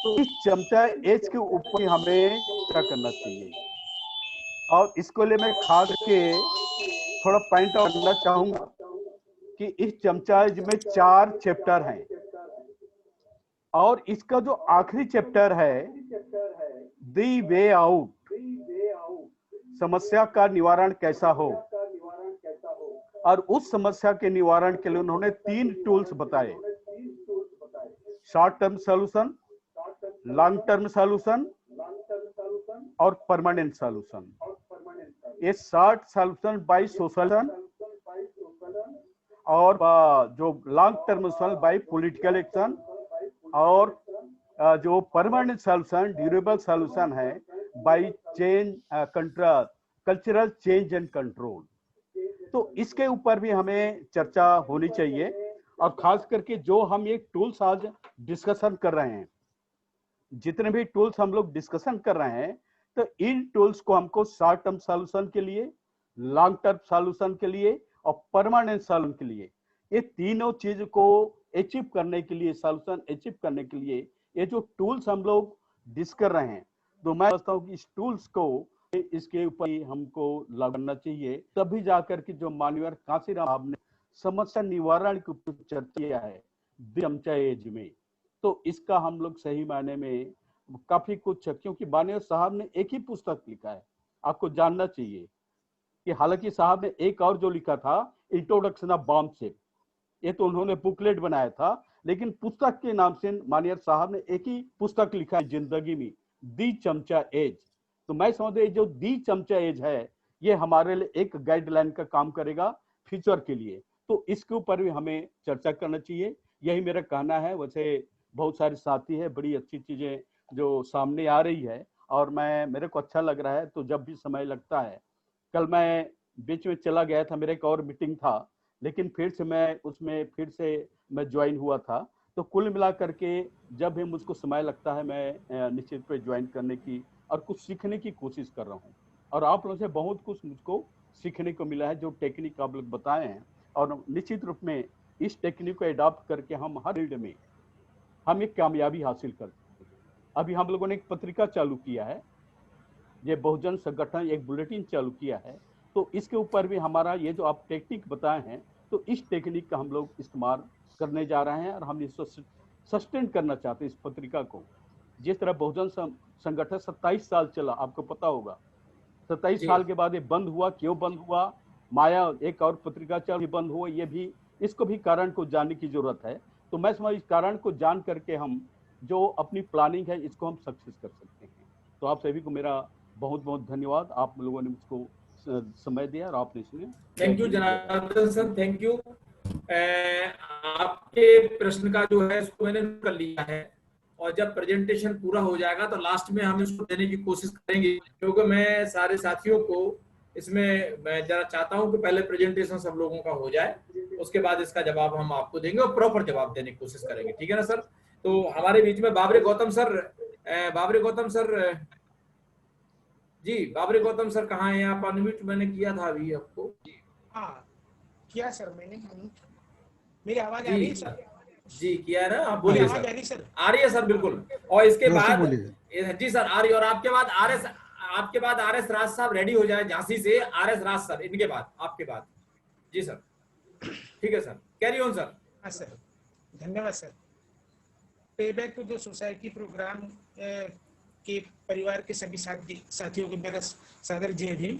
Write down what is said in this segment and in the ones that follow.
तो इस चमचा एज के ऊपर हमें चर्चा करना चाहिए, और इसको लिए मैं खास के थोड़ा पॉइंट आउट करना चाहूंगा कि इस चमचा एज में 4 चैप्टर हैं, और इसका जो आखिरी चैप्टर है दी वे आउट, समस्या का निवारण कैसा हो, और उस समस्या के निवारण के लिए उन्होंने 3 टूल्स बताए, short term solution, long term solution और परमानेंट सॉल्यूशन। ये शॉर्ट सॉल्यूशन बाय सोशल और जो long term solution bye political action, और जो परमानेंट सॉल्यूशन ड्यूरेबल सॉल्यूशन है by change control, cultural change and control. तो इसके ऊपर भी हमें चर्चा होनी चाहिए, और खास करके जो हम ये टूल्स आज डिस्कशन कर रहे हैं, जितने भी टूल्स हम लोग डिस्कशन कर रहे हैं, तो इन टूल्स को हमको शॉर्ट टर्म सॉल्यूशन के लिए, लॉन्ग टर्म सॉल्यूशन के लिए और परमानेंट सॉल्यूशन के लिए, ये तीनों चीज को अचीव करने के लिए, सॉल्यूशन अचीव करने के लिए ये जो टूल्स हम लोग डिस्कस कर रहे हैं, तो मैं समझता हूँ कि इस टूल्स को इसके ऊपर हमको लागू करना चाहिए, तभी जाकर के जो माननीय कांशीराम साहब ने समस्या निवारण के ऊपर चर्चा किया है चमचा एज में, तो इसका हम लोग सही मायने में काफी कुछ, क्योंकि माननीय साहब ने एक ही पुस्तक लिखा है, आपको जानना चाहिए कि हालांकि साहब ने एक और जो लिखा था इंट्रोडक्शन ऑफ बॉम्बशेल, ये तो उन्होंने बुकलेट बनाया था, लेकिन पुस्तक के नाम से माननीय साहब ने एक ही पुस्तक लिखा है जिंदगी में, दी चमचा एज। तो मैं समझता हूँ जो दी चमचा एज है ये हमारे लिए एक गाइडलाइन का काम करेगा फ्यूचर के लिए, तो इसके ऊपर भी हमें चर्चा करना चाहिए, यही मेरा कहना है। वैसे बहुत सारे साथी है, बड़ी अच्छी चीजें जो सामने आ रही है, और मेरे को अच्छा लग रहा है, तो जब भी समय लगता है, कल मैं बीच में चला गया था, मेरा एक और मीटिंग था, लेकिन फिर से मैं उसमें मैं ज्वाइन हुआ था, तो कुल मिला करके जब भी मुझको समय लगता है मैं निश्चित पे ज्वाइन करने की और कुछ सीखने की कोशिश कर रहा हूँ, और आप लोगों से बहुत कुछ मुझको सीखने को मिला है, जो टेक्निक आप लोग बताए हैं, और निश्चित रूप में इस टेक्निक को एडॉप्ट करके हम हर फील्ड में हम एक कामयाबी हासिल कर सकते हैं। अभी हम लोगों ने एक पत्रिका चालू किया है, ये बहुजन संगठन एक बुलेटिन चालू किया है, तो इसके ऊपर भी हमारा ये जो आप टेक्निक बताए हैं, तो इस टेक्निक का हम लोग इस्तेमाल करने जा रहे हैं, और हम इसको सस्टेन करना चाहते हैं इस पत्रिका को। जिस तरह बहुजन संगठन 27 साल चला, आपको पता होगा, 27 साल के बाद ये बंद हुआ, क्यों बंद हुआ, माया एक और पत्रिका चल बंद हुआ, ये भी, इसको भी कारण को जानने की जरूरत है। तो मैं समझ इस कारण को जान करके हम जो अपनी प्लानिंग है इसको हम सक्सेस कर सकते हैं। तो आप सभी को मेरा बहुत बहुत धन्यवाद, आप लोगों ने मुझको समय दिया और आपने सुने। Thank you Janardan sir, thank you. आपके प्रश्न का जो है इसको मैंने कर लिया है, और जब प्रेजेंटेशन पूरा हो जाएगा तो लास्ट में हम इसको देने की कोशिश करेंगे, क्योंकि मैं सारे साथियों को इसमें मैं जरा चाहता हूं कि पहले प्रेजेंटेशन सब लोगों का हो जाए, उसके बाद इसका जवाब हम आपको देंगे और प्रॉपर जवाब देने की कोशिश करेंगे, ठीक है ना सर। तो हमारे बीच में बाबरे गौतम सर, जी बाबरे गौतम सर कहाँ हैं आप? अनम्यूट मैंने किया था अभी आपको। हाँ किया सर मैंने, मेरी आवाज आ रही है सर? जी किया है ना, आप बोलिए सर। आ रही है सर, बिल्कुल। और इसके बाद जी सर आ रही है, और आपके बाद आर एस राज साहब रेडी हो जाए झांसी से, आर एस राज सर इनके बाद, आपके बाद। जी सर, ठीक है सर, कैरी ऑन सर। हाँ सर, धन्यवाद sir. Payback to the society program के परिवार के सभी साथियों को मेरा सादर जय भीम।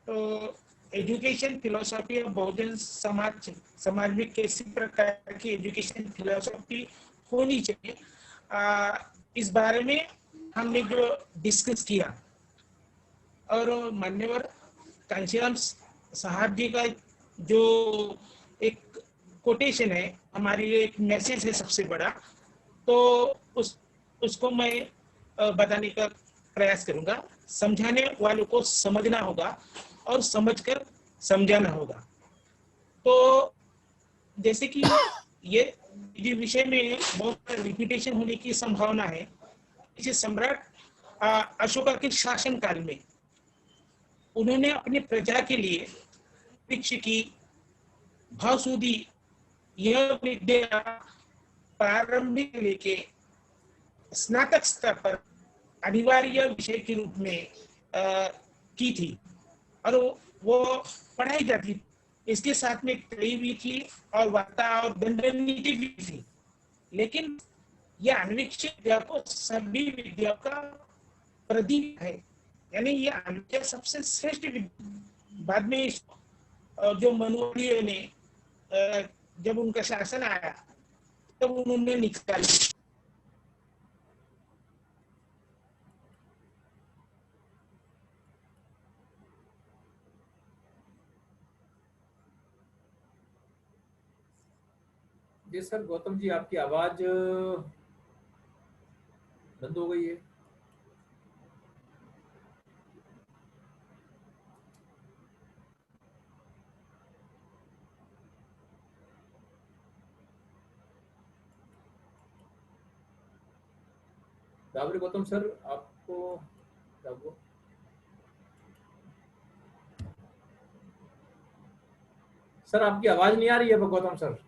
तो education philosophy of Bahujan Samaj में कैसी प्रकार की एजुकेशन फिलोसॉफी होनी चाहिए, इस बारे में हमने जो डिस्कस किया, और मान्यवर कांशीराम साहब जी का जो एक कोटेशन है, हमारी एक मैसेज है सबसे बड़ा, तो उसको मैं बताने का प्रयास करूंगा। समझाने वालों को समझना होगा और समझकर समझाना होगा। तो जैसे कि ये विषय में बहुत रिपीटेशन होने की संभावना है। इसे सम्राट अशोका के शासनकाल में उन्होंने अपनी प्रजा के लिए वृक्ष की भावसुधी यह विद्या प्रारंभिक लेके स्नातक स्तर पर अनिवार्य विषय के रूप में की थी और वो पढ़ाई जाती थी। इसके साथ में त्रयी भी थी और वार्ता और दंड नीति भी थी। लेकिन यह अन्वीक्षित विद्या को सभी विद्या का प्रदीप है, यानी ये विद्या सबसे श्रेष्ठ विद्या। बाद में जो मनुवादियों ने जब उनका शासन आया तब उन्होंने निकाली। जी सर, गौतम जी आपकी आवाज बंद हो गई है। डाबरे गौतम सर आपको डाबो। सर आपकी आवाज नहीं आ रही है गौतम सर।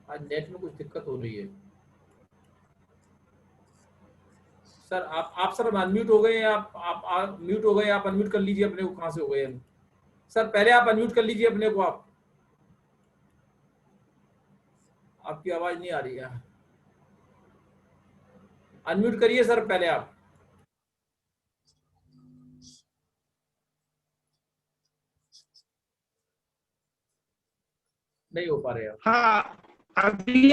आज नेट में कुछ दिक्कत हो रही है। सर आप सर अनम्यूट हो गए हैं। आप म्यूट हो गए। आप अनम्यूट कर लीजिए अपने को। कहां से हो गए हैं सर? पहले आप अनम्यूट कर लीजिए अपने को। आपकी आवाज नहीं आ रही है। अनम्यूट करिए सर पहले आप। नहीं हो पा रहे आप। हाँ, अभी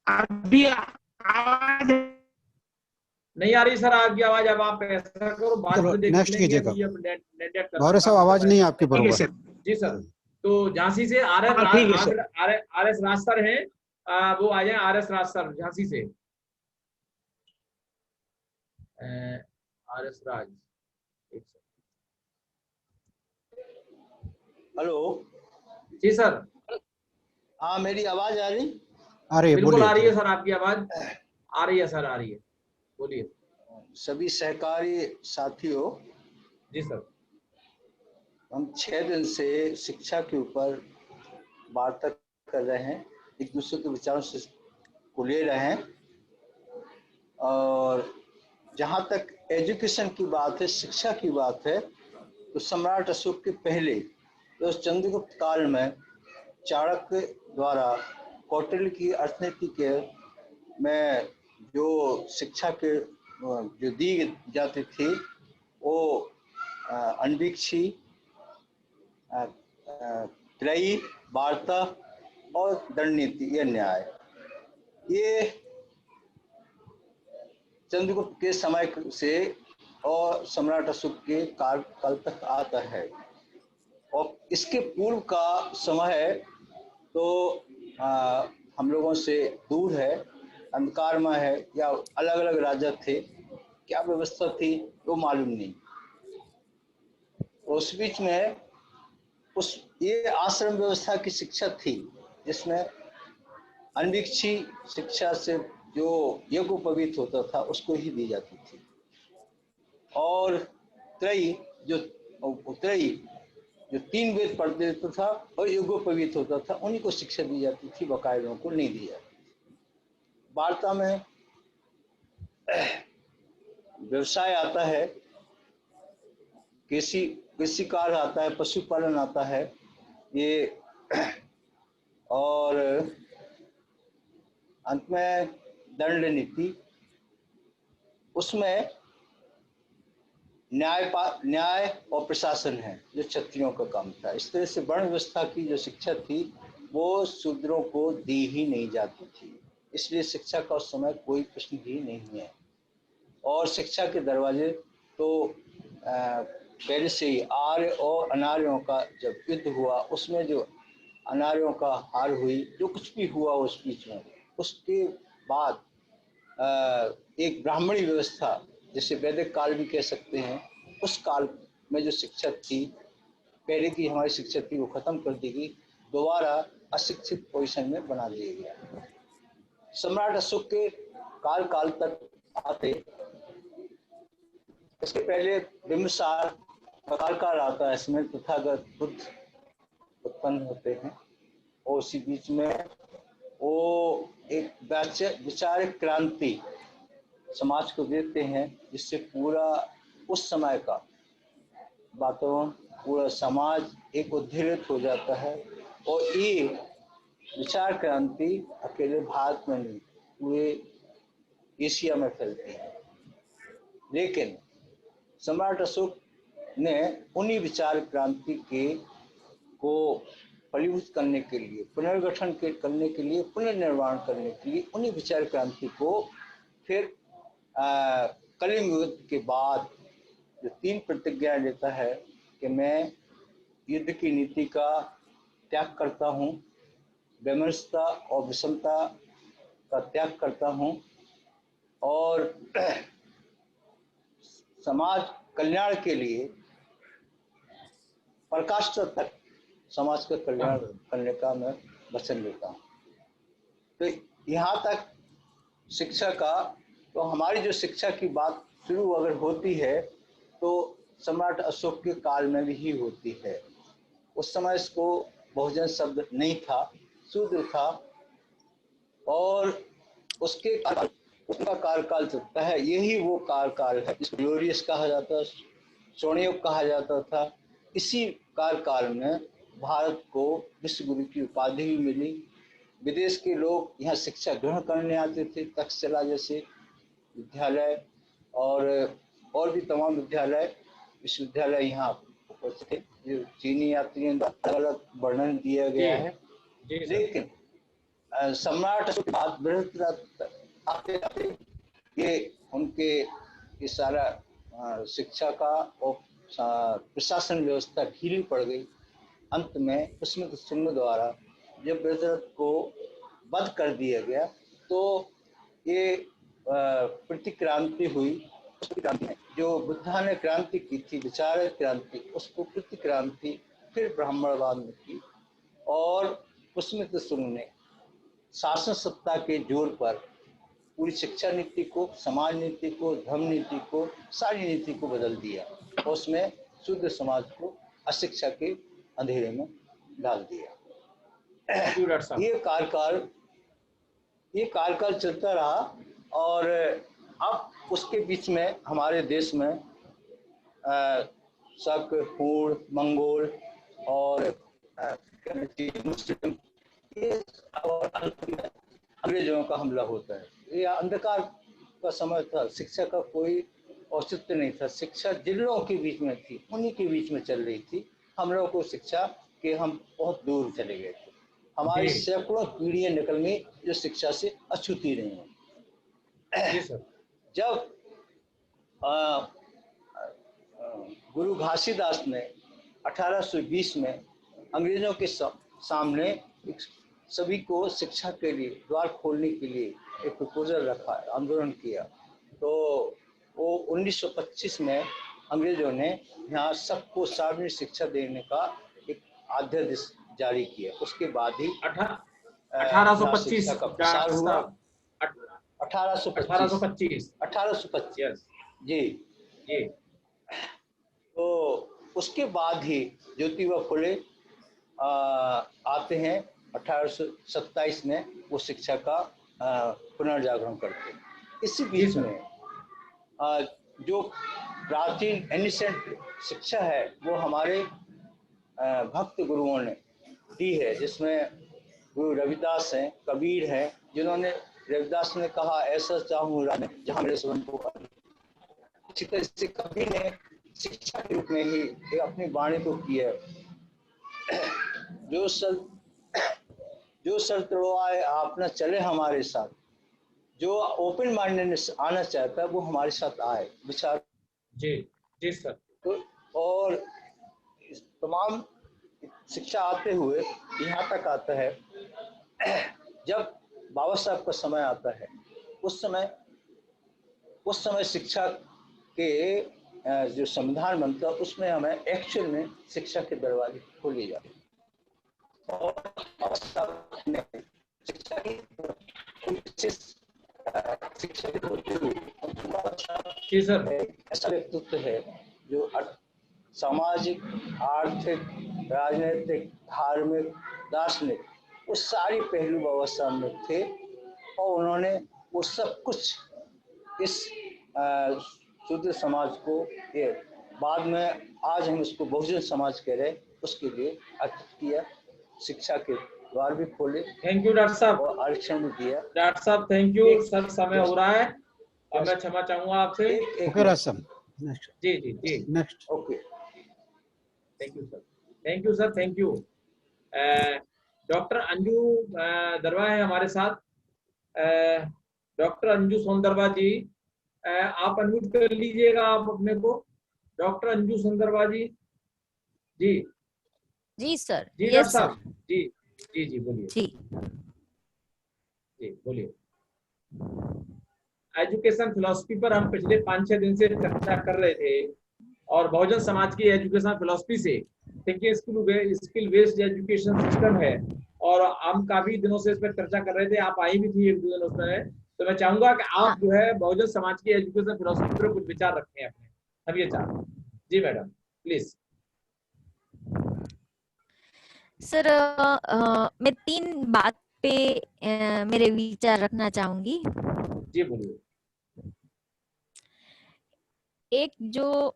अभी आवाज नहीं आ रही सर आपकी आवाज। अब आप ऐसा करो, बाद में देख नेक्स्ट लेंगे। कीजिएगा। अभी अब नेट गौरव साहब आवाज नहीं है आपकी बरोबर। जी सर। तो झांसी से आर एस राज सर हैं, वो आ जाए। आर एस राज सर झांसी से। आर एस राज। हेलो। जी सर। हाँ, मेरी आवाज आ रही? आ रही है, बिल्कुल बोलिए। आ रही है सर, आपकी आवाज आ रही है सर, आ रही है, बोलिए। सभी सहकारी साथियों, जी सर। हम 6 दिन से शिक्षा के ऊपर वार्ता कर रहे हैं, एक दूसरे के विचारों से को ले रहे हैं। और जहाँ तक एजुकेशन की बात है, शिक्षा की बात है, तो सम्राट अशोक के पहले तो चंद्रगुप्त काल में चाणक्य द्वारा कौटिल्य की अर्थनीति के में जो शिक्षा के जो दी जाती थी वो अन्वीक्षी, त्रयी, वार्ता और दंड नीति, यह न्याय, ये चंद्रगुप्त के समय से और सम्राट अशोक के काल तक आता है। और इसके पूर्व का समय तो हम लोगों से दूर है, अंधकारमय है, या अलग अलग राजा थे, क्या व्यवस्था थी वो मालूम नहीं। उस बीच में ये आश्रम व्यवस्था की शिक्षा थी, जिसमें अन्वीक्षी शिक्षा से जो यज्ञोपवीत होता था उसको ही दी जाती थी, और त्रयी जो 3 वेद पढ़ देता था और यज्ञोपवीत होता था, उन्हीं को शिक्षा दी जाती थी, बकाये लोगों को नहीं दी जाती। वार्ता में व्यवसाय आता है, कृषि कार्य आता है, पशुपालन आता है, ये, और अंत में दंड नीति, उसमें न्याय और प्रशासन है जो क्षत्रियों का काम था। इस तरह से वर्ण व्यवस्था की जो शिक्षा थी वो शूद्रों को दी ही नहीं जाती थी, इसलिए शिक्षा का उस समय कोई प्रश्न ही नहीं है। और शिक्षा के दरवाजे तो पहले से ही आर्य और अनार्यों का जब युद्ध हुआ, उसमें जो अनार्यों का हार हुई, जो कुछ भी हुआ उस बीच में, उसके बाद एक ब्राह्मणी व्यवस्था, जिसे वैदिक काल भी कह सकते हैं, उस काल में जो शिक्षा थी, पहले की हमारी शिक्षा थी, वो खत्म कर दी गई, दोबारा अशिक्षित पोजीशन में बना दिया गया। सम्राट अशोक के काल तक आते, इसके पहले बिंबिसार काल आता है, इसमें तथागत बुद्ध उत्पन्न होते हैं और उसी बीच में वो एक विचारिक क्रांति समाज को देते हैं, जिससे पूरा उस समय का वातावरण, पूरा समाज एक उद्दीपित हो जाता है। और ये विचार क्रांति अकेले भारत में नहीं, पूरे एशिया में फैलती है। लेकिन सम्राट अशोक ने उन्हीं विचार क्रांति को फलीभूत करने के लिए, पुनर्गठन करने के लिए, पुनर्निर्माण करने के लिए उन्हीं विचार क्रांति को फिर कलिंग युद्ध के बाद जो 3 प्रतिज्ञाएं लेता है कि मैं युद्ध की नीति का त्याग करता हूँ, वैमनस्यता और विषमता का त्याग करता हूँ और समाज कल्याण के लिए प्रकाष्ठ तक समाज का कल्याण करने का मैं वचन लेता हूँ। तो यहाँ तक शिक्षा का, तो हमारी जो शिक्षा की बात शुरू अगर होती है तो सम्राट अशोक के काल में भी ही होती है। उस समय इसको बहुजन शब्द नहीं था, शूद्र था और उसका कार्यकाल चलता है। यही वो कार्यकाल है जिसको ग्लोरियस कहा जाता है, स्वर्णयुग कहा जाता था। इसी कार्यकाल में भारत को विश्व गुरु की उपाधि भी मिली। विदेश के लोग यहाँ शिक्षा ग्रहण करने आते थे, तक्षशिला जैसे विद्यालय और भी तमाम विद्यालय विश्वविद्यालय यहाँ उपस्थित थे। जो चीनी यात्रियों द्वारा अलग वर्णन दिया गया है। लेकिन सम्राट के बाद बृहस्पति आते आते ये उनके ये सारा शिक्षा का और प्रशासन व्यवस्था ढीली पड़ गई। अंत में पुष्यमित्र शुंग द्वारा जब बृहस्पति को वध कर दिया गया तो ये प्रतिक्रांति हुई। जो बुद्धा ने क्रांति की थी, विचार क्रांति, उसको प्रतिक्रांति फिर ब्राह्मणवाद में की और पुष्यमित्र शुंग ने शासन सत्ता के जोर पर पूरी शिक्षा नीति को, समाज नीति को, धर्म नीति को, सारी नीति को बदल दिया और उसमें शुद्ध समाज को अशिक्षा के अंधेरे में डाल दिया। ये कार्यकाल चलता रहा और अब उसके बीच में हमारे देश में शक, हूण, मंगोल और मुस्लिम, ये अंग्रेजों का हमला होता है। ये अंधकार का समय था, शिक्षा का कोई औचित्य नहीं था। शिक्षा जिन लोगों के बीच में थी उन्हीं के बीच में चल रही थी। हम लोगों को शिक्षा के हम बहुत दूर चले गए थे। हमारी सैकड़ों पीढ़ियां निकल गई जो शिक्षा से अछूती रही हैं। जब गुरु घासीदास ने 1820 में अंग्रेजों के सामने सभी को शिक्षा के लिए द्वार खोलने के लिए एक प्रपोजल रखा, आंदोलन किया, तो वो 1925 में अंग्रेजों ने यहाँ सबको सार्वजनिक शिक्षा देने का एक अध्यादेश जारी किया। उसके बाद ही 1825 का प्रसार हुआ। 1825 जी। तो उसके बाद ही ज्योतिबा फुले आते हैं 1827 में, वो शिक्षा का पुनर्जागरण करते हैं। इसी बीच में जो प्राचीन एनिसेंट शिक्षा है वो हमारे भक्त गुरुओं ने दी है, जिसमें गुरु रविदास हैं, कबीर हैं, जिन्होंने, रविदास ने कहा ऐसा चाहूँ जहाँ मेरे सुन को। इसी तरह से कबीर ने शिक्षा के रूप में ही अपनी वाणी को किया। जो सर तड़वाए आप न चले हमारे साथ, जो ओपन माइंडेडनेस आना चाहता है वो हमारे साथ आए। विचार जी सर। तो और तमाम शिक्षा आते हुए यहाँ तक आता है, जब बाबा साहब का समय आता है, उस समय शिक्षा के जो संविधान बनता है उसमें हमें एक्चुअल में शिक्षा के दरवाजे खोले जाते हैं। और बाबा साहब ने शिक्षा की ऐसा व्यक्तित्व है जो सामाजिक, आर्थिक, राजनीतिक, धार्मिक, दार्शनिक, वो सारी पहलू व्यवस्था में थे और उन्होंने वो सब कुछ इस शूद्र समाज को, ये बाद में आज हम इसको बहुजन समाज कह रहे हैं, उसके लिए अर्पित किया। शिक्षा के द्वार भी खोले। थैंक यू डॉक्टर साहब। और आरक्षण भी दिया। डॉक्टर साहब थैंक यू सर, समय हो रहा है और मैं क्षमा चाहूंगा आपसे। ओके राज साहब, नेक्स्ट। जी जी जी next. Okay, thank you sir, thank you sir, thank you. Doctor Anju Darwa है हमारे साथ। डॉक्टर अंजू सोनदरवा जी, आप अनम्यूट कर लीजिएगा आप अपने को। डॉक्टर अंजू सोनदरवा जी। जी जी सर। जी यस डॉक्टर सर। साहब। जी जी जी बोलिए। जी जी बोलिए। एजुकेशन फिलॉसफी पर हम पिछले 5-6 दिन से चर्चा कर रहे थे और बहुजन समाज की एजुकेशन फिलॉसफी से thinking skill based education system है और हम काफी दिनों से इस पर चर्चा कर रहे थे। आप आई भी थी 1-2 दिन उसमें, तो मैं चाहूंगा कि आप जो है बहुजन समाज की एजुकेशन फिलॉसफी पर कुछ विचार रखें अपने, हम ये चाहते हैं। जी मैडम प्लीज। सर, मैं 3 बात पे मेरे विचार रखना चाहूंगी। जी बोलिए। एक जो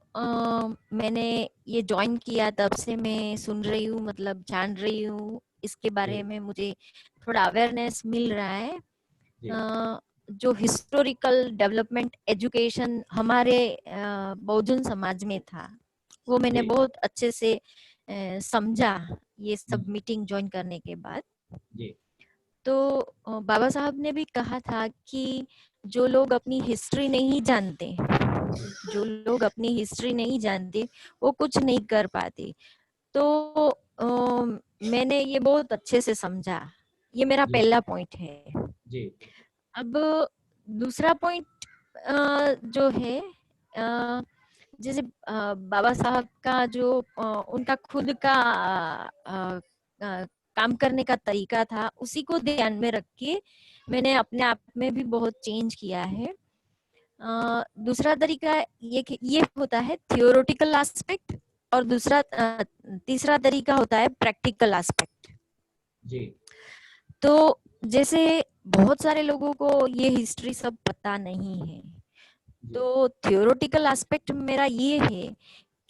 मैंने ये ज्वाइन किया तब से मैं सुन रही हूँ, मतलब जान रही हूँ इसके बारे में, मुझे थोड़ा अवेयरनेस मिल रहा है। जो हिस्टोरिकल डेवलपमेंट एजुकेशन हमारे बहुजन समाज में था, वो मैंने बहुत अच्छे से समझा ये सब मीटिंग ज्वाइन करने के बाद। तो बाबा साहब ने भी कहा था कि जो लोग अपनी हिस्ट्री नहीं जानते, जो लोग अपनी हिस्ट्री नहीं जानते वो कुछ नहीं कर पाते। तो मैंने ये बहुत अच्छे से समझा। ये मेरा पहला पॉइंट है। जी। अब दूसरा पॉइंट जो है, जैसे बाबा साहब का जो उनका खुद का काम करने का तरीका था, उसी को ध्यान में रख के मैंने अपने आप में भी बहुत चेंज किया है। दूसरा तरीका ये होता है थियोरेटिकल एस्पेक्ट और तीसरा तरीका होता है प्रैक्टिकल एस्पेक्ट। जी। तो जैसे बहुत सारे लोगों को ये हिस्ट्री सब पता नहीं है, तो थियोरेटिकल एस्पेक्ट मेरा ये है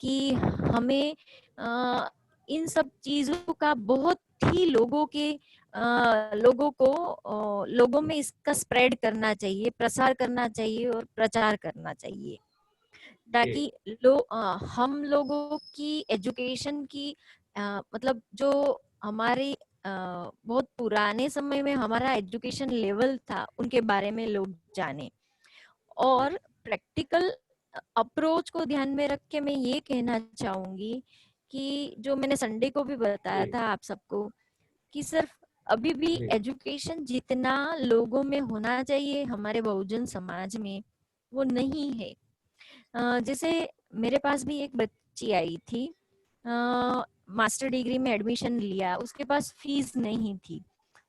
कि हमें इन सब चीजों का बहुत ही लोगों में इसका स्प्रेड करना चाहिए, प्रसार करना चाहिए और प्रचार करना चाहिए, ताकि हम लोगों की एजुकेशन की मतलब जो हमारे बहुत पुराने समय में हमारा एजुकेशन लेवल था उनके बारे में लोग जाने। और प्रैक्टिकल अप्रोच को ध्यान में रख के मैं ये कहना चाहूंगी कि जो मैंने संडे को भी बताया था आप सबको, कि सिर्फ अभी भी एजुकेशन जितना लोगों में होना चाहिए हमारे बहुजन समाज में वो नहीं है। जैसे मेरे पास भी एक बच्ची आई थी, मास्टर डिग्री में एडमिशन लिया, उसके पास फीस नहीं थी।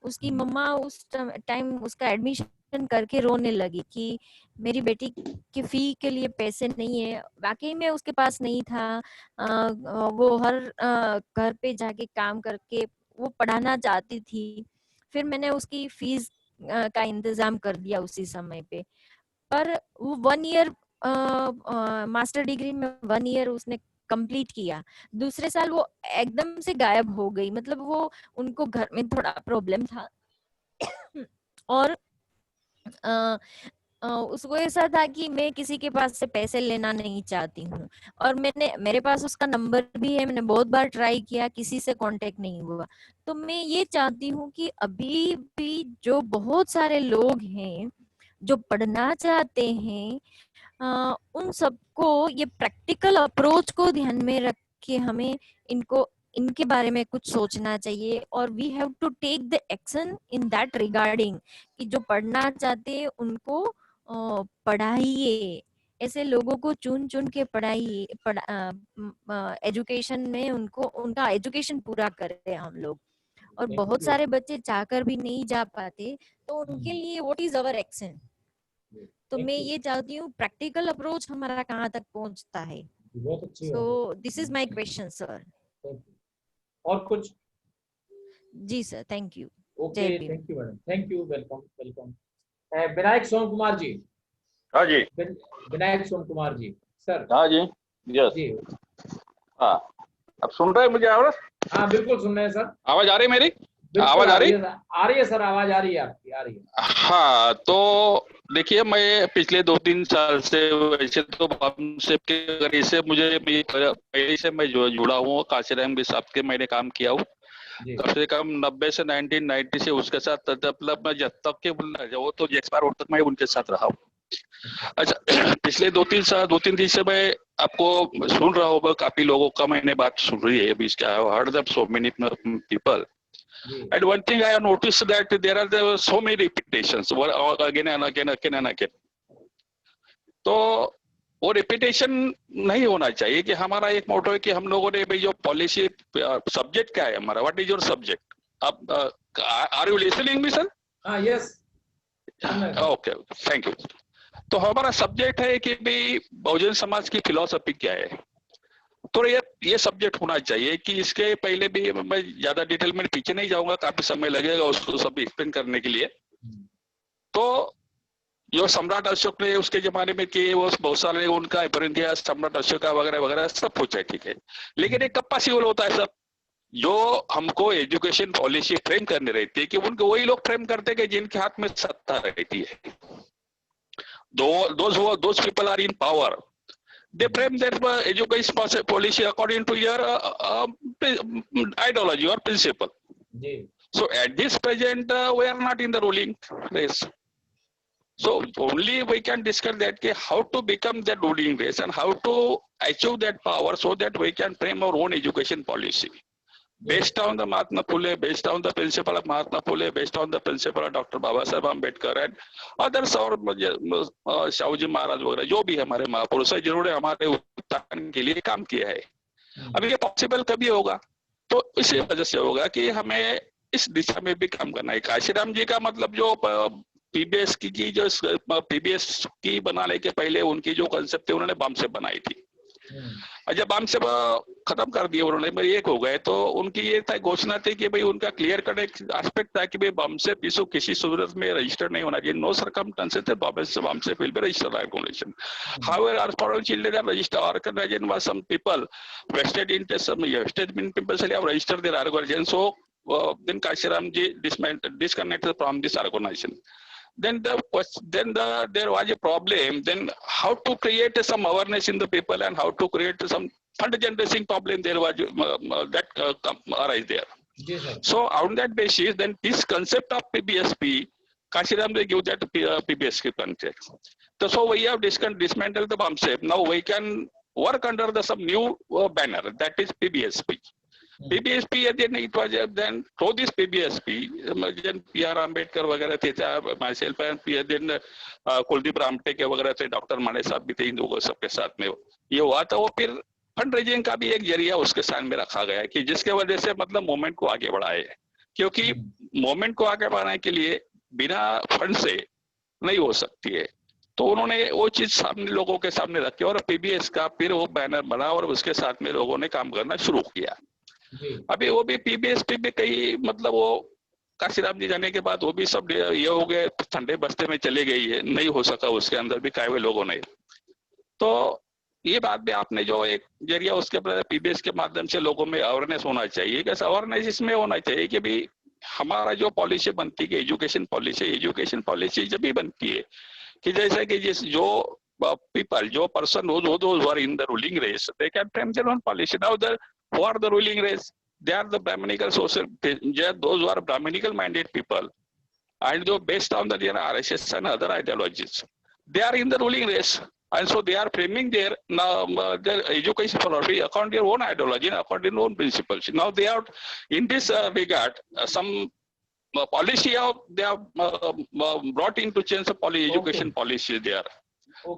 उसकी मम्मा उस टाइम उसका एडमिशन करके रोने लगी कि मेरी बेटी की फी के लिए पैसे नहीं है। वाकई में उसके पास नहीं था। वो हर घर पे जाके काम करके वो पढ़ाना चाहती थी। फिर मैंने उसकी फीस का इंतजाम कर दिया उसी समय पे। पर वो 1 ईयर मास्टर डिग्री में 1 ईयर उसने कंप्लीट किया। दूसरे साल वो एकदम से गायब हो गई। मतलब वो उनको घर में थोड़ा प्रॉब्लम था और उसको ऐसा था कि मैं किसी के पास से पैसे लेना नहीं चाहती हूँ, और मेरे पास उसका नंबर भी है। मैंने बहुत बार ट्राई किया, किसी से कांटेक्ट नहीं हुआ। तो मैं ये चाहती हूँ कि अभी भी जो बहुत सारे लोग हैं जो पढ़ना चाहते हैं, उन सबको ये प्रैक्टिकल अप्रोच को ध्यान में रख के हमें इनके बारे में कुछ सोचना चाहिए, और we have to take the action in that regarding, कि जो पढ़ना चाहते हैं उनको पढ़ाइए। ऐसे लोगों को चुन चुन के पढ़ाइए, एजुकेशन में उनका एजुकेशन पूरा करें हम लोग। और बहुत सारे बच्चे चाहकर भी नहीं जा पाते, तो उनके लिए व्हाट इज अवर एक्शन। तो मैं ये चाहती हूँ प्रैक्टिकल अप्रोच हमारा कहाँ तक पहुँचता है। बहुत अच्छी बात So this is my question, sir. है। Thank you. और कुछ? जी सर, थैंक यू। ओके, जय Bhim. Thank you madam, thank you, welcome welcome. Vinayak Som Kumar ji. हाँ जी। विनायक सोम कुमार जी सर। हाँ जी, यस जी हाँ, अब सुन रहे हैं मुझे आवाज? हाँ बिल्कुल सुन रहे हैं सर। आवाज आ रही है मेरी? बिल्कुल आवाज आ रही? आ रही है सर, आवाज आ रही है आपकी, आ रही है। हाँ, तो देखिए मैं पिछले 2-3 साल से वैसे तो हमसे के अगर इसे मुझे पहले से मैं जुड़ा हूँ, काशीराम के साथ के मैंने काम किया हूँ कम से कम 90 से 1990 से उसके साथ, मतलब मैं जब तक के वो तो एक्सपायर होने तक मैं उनके साथ रहा हूँ। अच्छा, पिछले 2-3 दिन से मैं आपको सुन रहा हूँ, काफी लोगों का मैंने बात सुन रही है अभी इसका, heard of so many people. And one thing I have noticed that there are so many repetitions again and again. तो वो रिपीटेशन नहीं होना चाहिए कि हमारा एक मोटो है कि हम लोगों ने भाई जो पॉलिसी, सब्जेक्ट क्या है हमारा, व्हाट इज योर सब्जेक्ट? आप are you listening me sir? Yes, okay, thank you. तो हमारा सब्जेक्ट है कि भाई बहुजन समाज की फिलॉसफी क्या है, तो ये सब्जेक्ट होना चाहिए कि इसके पहले भी मैं ज्यादा डिटेल में पीछे नहीं जाऊंगा, काफी समय लगेगा उसको सब एक्सप्लेन करने के लिए। तो जो सम्राट अशोक ने उसके जमाने में किए वो बहुत सारे उनका इतिहास, सम्राट अशोक का वगैरह वगैरह सब कुछ है, ठीक है, लेकिन एक कब पॉसिबल होता है सब? जो हमको एजुकेशन पॉलिसी फ्रेम करनी रहती है कि उनको वही लोग फ्रेम करते हैं कि जिनके हाथ में सत्ता रहती है। Those people are in power. They frame their education policy according to your ideology or principle. So at this present, we are not in the ruling race. So only we can discuss that how to become that ruling race and how to achieve that power so that we can frame our own education policy. Based on the Mahatma Phule, based on the principle of Mahatma Phule, based on the principle of Dr. Babasaheb Ambedkar and others, और शाहूजी महाराज वगैरह जो भी हमारे महापुरुष है जिन्होंने हमारे उत्थान के लिए काम किया है। अब ये पॉसिबल कभी होगा? तो इसी वजह से होगा कि हमें इस दिशा में भी काम करना है। काशीराम जी का मतलब जो पीबीएस की बनाने के पहले उनकी जो कंसेप्ट थी उन्होंने बम से बनाई थी, और जब बम से खत्म कर दिए उन्होंने, एक हो गए, तो उनकी ये था घोषणा थी कि भाई उनका क्लियर कट एक एस्पेक्ट था कि भाई बम से पीसू किसी सूरत में रजिस्टर्ड नहीं होना चाहिए, नो सर्कमस्टेंसेस बम से will be registered organisation. However are foreign children are registered organisation was some people vested interest, some vested people have registered their organization, so then Kashiram ji disconnected from this organization. Then there was a problem. Then how to create some awareness in the people and how to create some fund generating problem there was arise there. Yes, so on that basis, then this concept of PBSP, Kashiram they give that PBSP context. So we have dismantled the concept. Now we can work under some new banner, that is PBSP. PBSP, then it was then through this PBSP, then P.R. Ambedkar वगैरह थे, myself and then Kuldeep Ramte के वगैरह थे, doctor माने साहब भी थे, इन लोगों सबके साथ में ये हुआ था। वो फिर फंड रेजिंग का भी एक जरिया उसके सामने रखा गया कि जिसके वजह से मतलब मूवमेंट को आगे बढ़ाए, क्योंकि मूवमेंट को आगे बढ़ाने के लिए बिना फंड से नहीं हो सकती है। तो उन्होंने वो चीज सामने लोगों के सामने रखी और पीबीएस का फिर वो बैनर बना और उसके साथ में लोगों ने काम करना शुरू किया। अभी वो भी पीबीएसपी पे कई मतलब वो काशीराम जी जाने के बाद वो भी सब ये हो गए, ठंडे बस्ते में चले गई है, नहीं हो सका उसके अंदर भी कायवे लोगों ने। तो ये बात भी आपने जो एक जरिया उसके पीबीएस के माध्यम से लोगों में अवेयरनेस होना चाहिए। कैसे अवेयरनेस इसमें होना चाहिए कि भाई हमारा जो पॉलिसी बनती है एजुकेशन पॉलिसी जब भी बनती है कि जैसे कि जिस जो people, जो person who are in the ruling race, they can frame their own policy. Now who are the ruling race? They are the Brahminical social, those who are Brahminical minded people, and though based on the RSS and other ideologies, they are in the ruling race, and so they are framing their education philosophy according to their own ideology and according to their own principles. Now they are in this regard some policy they have brought in to change the education policy there.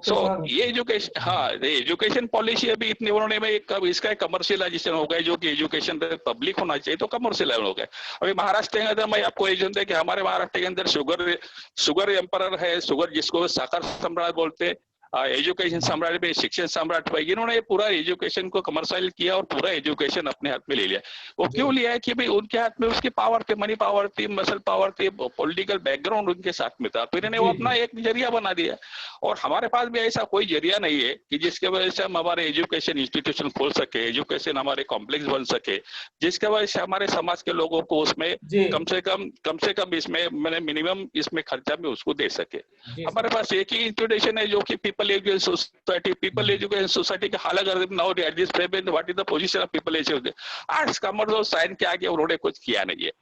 So ये education, हाँ education policy अभी इतनी उन्होंने में इसका commercialisation हो गया, जो कि एजुकेशन पब्लिक होना चाहिए तो कमर्शियल हो गया। अभी महाराष्ट्र के अंदर मैं आपको ये जानते हैं कि हमारे महाराष्ट्र के अंदर शुगर एम्परर है, शुगर जिसको साकर सम्राट बोलते, एजुकेशन सम्राट में शिक्षण सम्राट हुआ, इन्होंने पूरा एजुकेशन को कमर्शियल किया और पूरा एजुकेशन अपने हाथ में ले लिया। वो क्यों लिया है कि भाई उनके हाथ में उसकी पावर थी, मनी पावर थी, मसल पावर थी, पॉलिटिकल बैकग्राउंड उनके साथ में था, तो इन्होंने वो अपना एक जरिया बना दिया। और हमारे पास भी ऐसा कोई जरिया नहीं है कि जिसके वजह से हम हमारे एजुकेशन इंस्टीट्यूशन खोल सके, एजुकेशन हमारे कॉम्प्लेक्स बन सके, जिसके वजह से हमारे समाज के लोगों को उसमें कम से कम इसमें मैंने मिनिमम इसमें खर्चा में उसको दे सके। हमारे पास एक ही इंस्टीट्यूशन है जो कि people education society. People education society का हाल अगर now at this present what is the position of people education, arts commerce और साइंस के आगे उन्होंने कुछ किया नहीं है।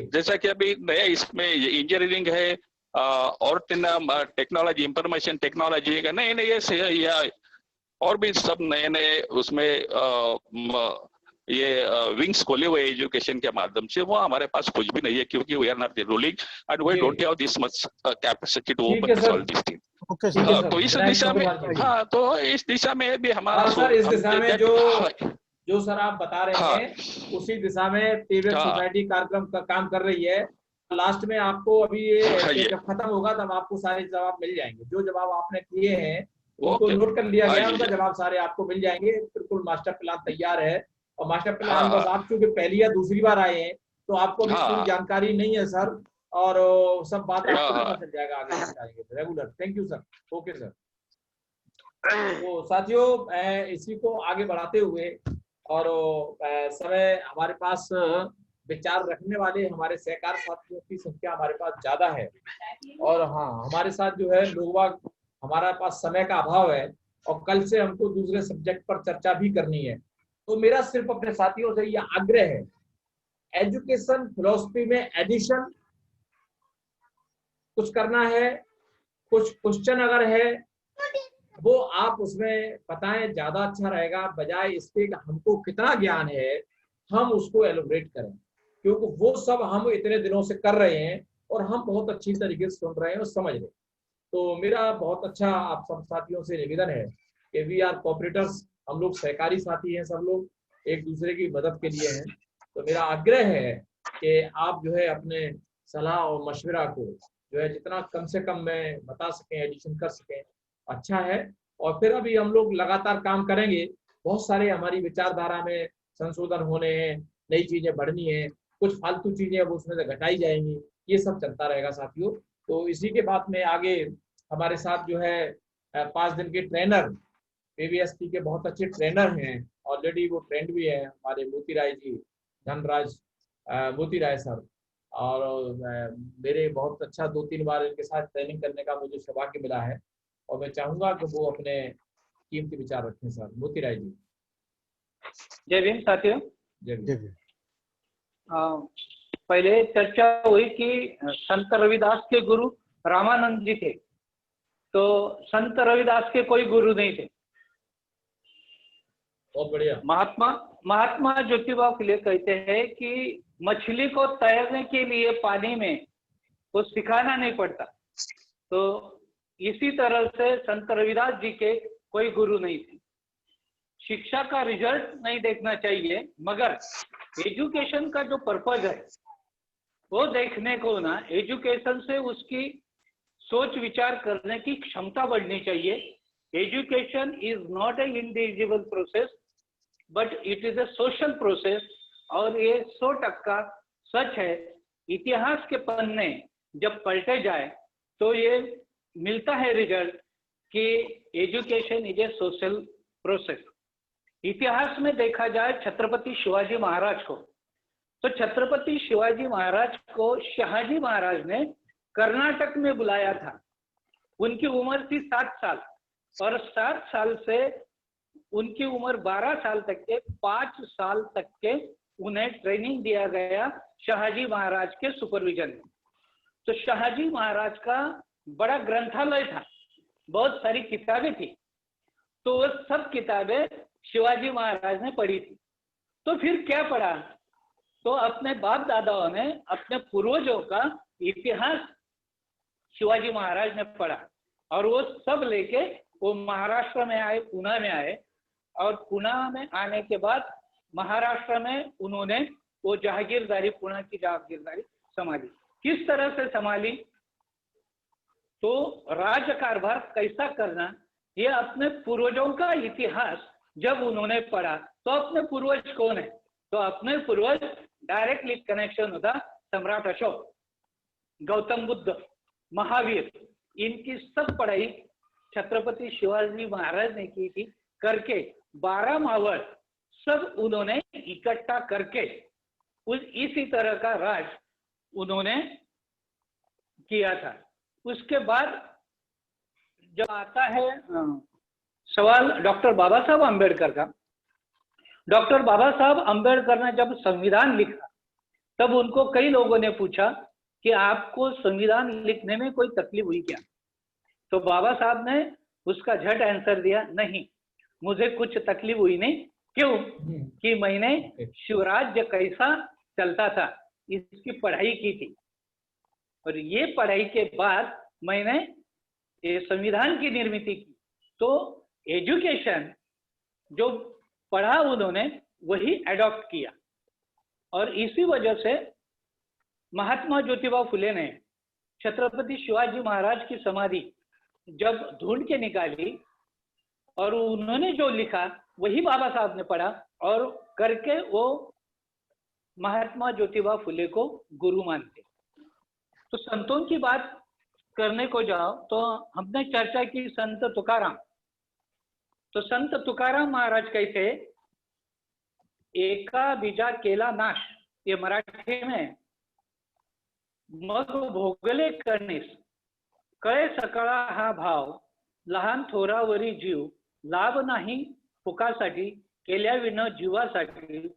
जैसा कि अभी नया इसमें इंजीनियरिंग है और टेक्नोलॉजी, इंफॉर्मेशन टेक्नोलॉजी का नए नए और भी सब नए नए उसमें ये विंग्स खोले हुए एजुकेशन के माध्यम से, वो हमारे पास कुछ भी नहीं है, क्योंकि we are not ruling and we don't have this much capacity to open all this thing. तो इस दिशा में तो इस दिशा में भी हमारा सर, इस दिशा में जो सर आप बता रहे हैं उसी दिशा में पेबैक सोसाइटी कार्यक्रम का काम कर रही है। लास्ट में आपको अभी ये जब खत्म होगा तब आपको सारे जवाब मिल जाएंगे। जो जवाब आपने किए हैं उनको नोट कर लिया गया, उनका जवाब सारे आपको मिल जाएंगे। बिल्कुल मास्टर प्लान तैयार है, और मास्टर प्लान बस आप चूंकि पहली या दूसरी बार आए हैं तो आपको अभी पूरी जानकारी नहीं है सर, और सब बात आपको पता चल जाएगा आगे regular. Thank you sir. Okay sir. तो साथियों, इसी को आगे बढ़ाते हुए और समय हमारे पास विचार रखने वाले हमारे सहकार साथियों की संख्या हमारे पास ज्यादा है, और हाँ हमारे साथ जो है लोग, हमारे पास समय का अभाव है और कल से हमको दूसरे सब्जेक्ट पर चर्चा भी करनी है। तो मेरा सिर्फ अपने साथियों से यह आग्रह है, एजुकेशन फिलॉसफी में एडिशन कुछ करना है, कुछ क्वेश्चन अगर है वो आप उसमें बताएं, ज्यादा अच्छा रहेगा, बजाय इसके हमको कितना ज्ञान है हम उसको एलोबरेट करें, क्योंकि वो सब हम इतने दिनों से कर रहे हैं और हम बहुत अच्छी तरीके से सुन रहे हैं और समझ रहे हैं। तो मेरा बहुत अच्छा आप सब साथियों से निवेदन है कि वी आर कोऑपरेटर्स, हम लोग सहकारी साथी हैं, सब लोग एक दूसरे की मदद के लिए हैं। तो मेरा आग्रह है कि आप जो है अपने सलाह और मशवरा को जो है जितना कम से कम में बता सकें, एडिशन कर सकें, अच्छा है। और फिर अभी हम लोग लगातार काम करेंगे, बहुत सारे हमारी विचारधारा में संशोधन होने हैं, नई चीजें बढ़नी है, कुछ फालतू चीजें अब उसमें से घटाई जाएंगी, ये सब चलता रहेगा साथियों। तो इसी के बाद में आगे हमारे साथ जो है 5 दिन के ट्रेनर पीबीएसटी के बहुत अच्छे ट्रेनर हैं, ऑलरेडी वो ट्रेंड भी है हमारे मोती राय जी, धनराज मोती राय सर, और मेरे बहुत अच्छा 2-3 बार इनके साथ ट्रेनिंग करने का मुझे सौभाग्य मिला है, और मैं चाहूंगा कि वो अपने कीमती विचार रखें सर। मोती राय जी। जय भीम साथियों। जय भीम। पहले चर्चा हुई कि संत रविदास के गुरु रामानंद जी थे, तो संत रविदास के कोई गुरु नहीं थे। बहुत बढ़िया। महात्मा ज्योतिबा फुले कहते हैं कि मछली को तैरने के लिए पानी में वो सिखाना नहीं पड़ता, तो इसी तरह से संत रविदास जी के कोई गुरु नहीं थे। शिक्षा का रिजल्ट नहीं देखना चाहिए, मगर एजुकेशन का जो पर्पज है वो देखने को ना, एजुकेशन से उसकी सोच विचार करने की क्षमता बढ़नी चाहिए। Education is not a individual process but it is a social process, और ये 100% सच है। इतिहास के पन्ने जब पलटे जाए तो ये मिलता है रिजल्ट कि education is a social process. इतिहास में देखा जाए छत्रपति शिवाजी महाराज को, तो छत्रपति शिवाजी महाराज को शहाजी महाराज ने कर्नाटक में बुलाया था। उनकी उम्र थी 7 साल, और 7 साल से उनकी उम्र 12 साल तक के 5 साल तक के उन्हें ट्रेनिंग दिया गया शहाजी महाराज के सुपरविजन में। तो शहाजी महाराज का बड़ा ग्रंथालय था, बहुत सारी किताबें थी, तो वो सब किताबें शिवाजी महाराज ने पढ़ी थी। तो फिर क्या पढ़ा, तो अपने बाप दादाओं ने अपने पूर्वजों का इतिहास शिवाजी महाराज ने पढ़ा, और वो सब लेके वो महाराष्ट्र में आए, पुणे में आए, और पुणे में आने के बाद महाराष्ट्र में उन्होंने वो जहागीरदारी, पुणे की जहागीरदारी संभाली। किस तरह से संभाली, तो राज कारभार कैसा करना ये अपने पूर्वजों का इतिहास जब उन्होंने पढ़ा तो अपने पूर्वज कौन है, तो अपने पूर्वज डायरेक्टली कनेक्शन होता सम्राट अशोक, गौतम बुद्ध, महावीर, इनकी सब पढ़ाई छत्रपति शिवाजी महाराज ने की थी करके 12 मावल सब उन्होंने इकट्ठा करके इसी तरह का राज उन्होंने किया था। उसके बाद जब आता है सवाल डॉक्टर बाबा साहब अम्बेडकर का, डॉक्टर बाबा साहब अम्बेडकर ने जब संविधान लिखा तब उनको कई लोगों ने पूछा कि आपको संविधान लिखने में कोई तकलीफ हुई क्या, तो बाबा साहब ने उसका झट आंसर दिया, नहीं मुझे कुछ तकलीफ हुई नहीं, क्यों कि मैंने शिवराज्य कैसा चलता था इसकी पढ़ाई की थी, और ये पढ़ाई के बाद मैंने ये संविधान की निर्मित की। तो एजुकेशन जो पढ़ा उन्होंने वही अडॉप्ट किया, और इसी वजह से महात्मा ज्योतिबा फुले ने छत्रपति शिवाजी महाराज की समाधि जब ढूंढ के निकाली और उन्होंने जो लिखा वही बाबा साहब ने पढ़ा और करके वो महात्मा ज्योतिबा फुले को गुरु मानते। तो संतों की बात करने को जाओ तो हमने चर्चा की संत तुकाराम, तो संत तुकाराम महाराज कहते एका बीजा केला नाश, ये मराठी में मग भोगले कणीस कळे सकळा हा भाव, लहान थोरावरी जीव लाभ नाही फुकासाठी केल्या विन जीवासाठी,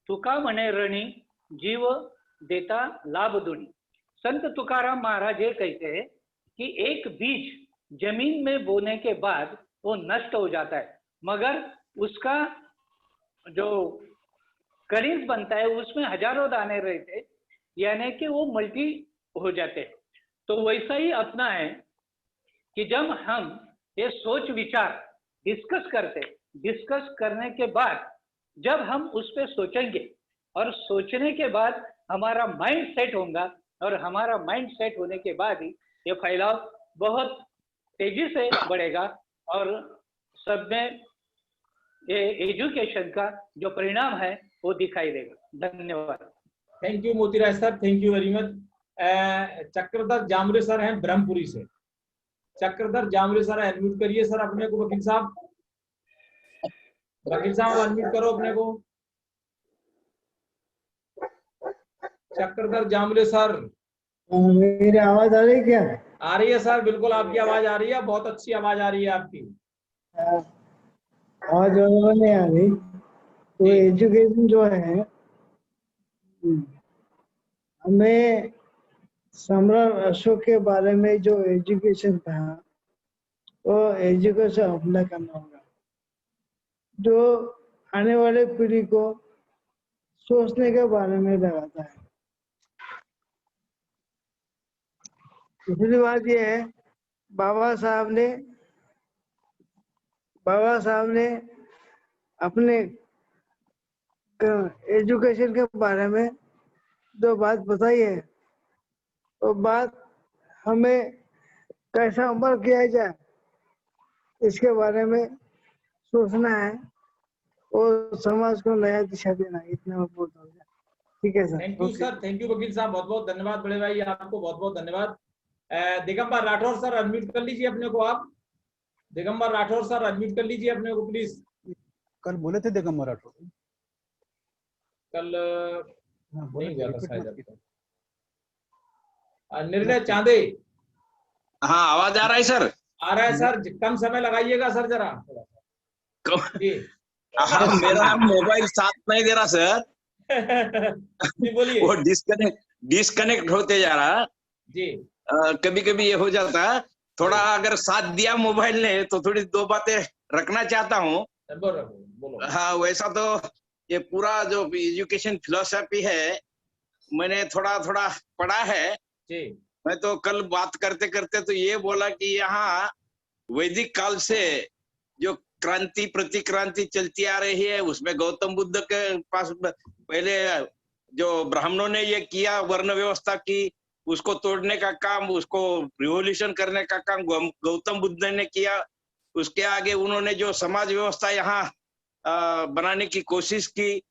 तुका म्हणे रणी जीव देता लाभ दुनी। संत तुकाराम महाराज ये कहते हैं कि एक बीज जमीन में बोने के बाद वो नष्ट हो जाता है, मगर उसका जो कणीस बनता है उसमें हजारों दाने रहते, यानी कि वो मल्टी हो जाते हैं। तो वैसा ही अपना है कि जब हम ये सोच विचार डिस्कस करने के बाद जब हम उस पर सोचेंगे और सोचने के बाद हमारा माइंड सेट होगा, और हमारा माइंड सेट होने के बाद ही ये फैलाव बहुत तेजी से बढ़ेगा और सब में ये एजुकेशन का जो परिणाम है वो दिखाई देगा। धन्यवाद। Thank you Motiraj sir, thank you very much. Chakradhar Jamre sir हैं ब्रह्मपुरी से, चक्रधर जामरे सर अनम्यूट करिए सर अपने को। वकील साहब अनम्यूट करो अपने को। चक्रधर जामरे सर, मेरी आवाज आ रही है क्या? आ रही है सर, बिल्कुल आपकी आवाज आ रही है, बहुत अच्छी आवाज आ रही है आपकी। आवाज नहीं आ रही तो एजुकेशन जो है, हमें सम्राट अशोक के बारे में जो एजुकेशन था वो एजुकेशन अप्लाई करना होगा, जो आने वाले पीढ़ी को सोचने के बारे में लगाता है। दूसरी बात यह है, बाबा साहब ने अपने एजुकेशन के बारे में जो बात बताई है वो बात हमें कैसा अमल किया जाए इसके बारे में सोचना है और समाज को नया दिशा देना है। इतना मैं बोलता हूँ। ठीक है sir. Thank you sir, thank you वकील साहब, बहुत बहुत धन्यवाद बड़े भाई, आपको बहुत बहुत धन्यवाद। दिगंबर राठौर सर अनम्यूट कर लीजिए अपने को। आप दिगंबर राठौर सर अनम्यूट कर लीजिए अपने को प्लीज। कल बोले थे दिगंबर राठौर, कल नहीं हुआ था शायद। निर्णय चांदे। हाँ आवाज आ रहा है सर? आ रहा है सर, कम समय लगाइएगा सर जरा। मेरा मोबाइल साथ नहीं दे रहा सर। बोलिए। वो डिस्कनेक्ट होते जा रहा जी। कभी कभी ये हो जाता, थोड़ा अगर साथ दिया मोबाइल ने तो थोड़ी दो बातें रखना चाहता हूँ। हाँ वैसा तो ये पूरा जो एजुकेशन फिलोसफी है मैंने थोड़ा थोड़ा पढ़ा है जी। मैं तो कल बात करते करते तो ये बोला कि यहाँ वैदिक काल से जो क्रांति प्रतिक्रांति चलती आ रही है उसमें गौतम बुद्ध के पास पहले जो ब्राह्मणों ने ये किया, वर्ण व्यवस्था की, उसको तोड़ने का काम, उसको रिवॉल्यूशन करने का काम गौतम बुद्ध ने किया। उसके आगे उन्होंने जो समाज व्यवस्था यहाँ बनाने की कोशिश की,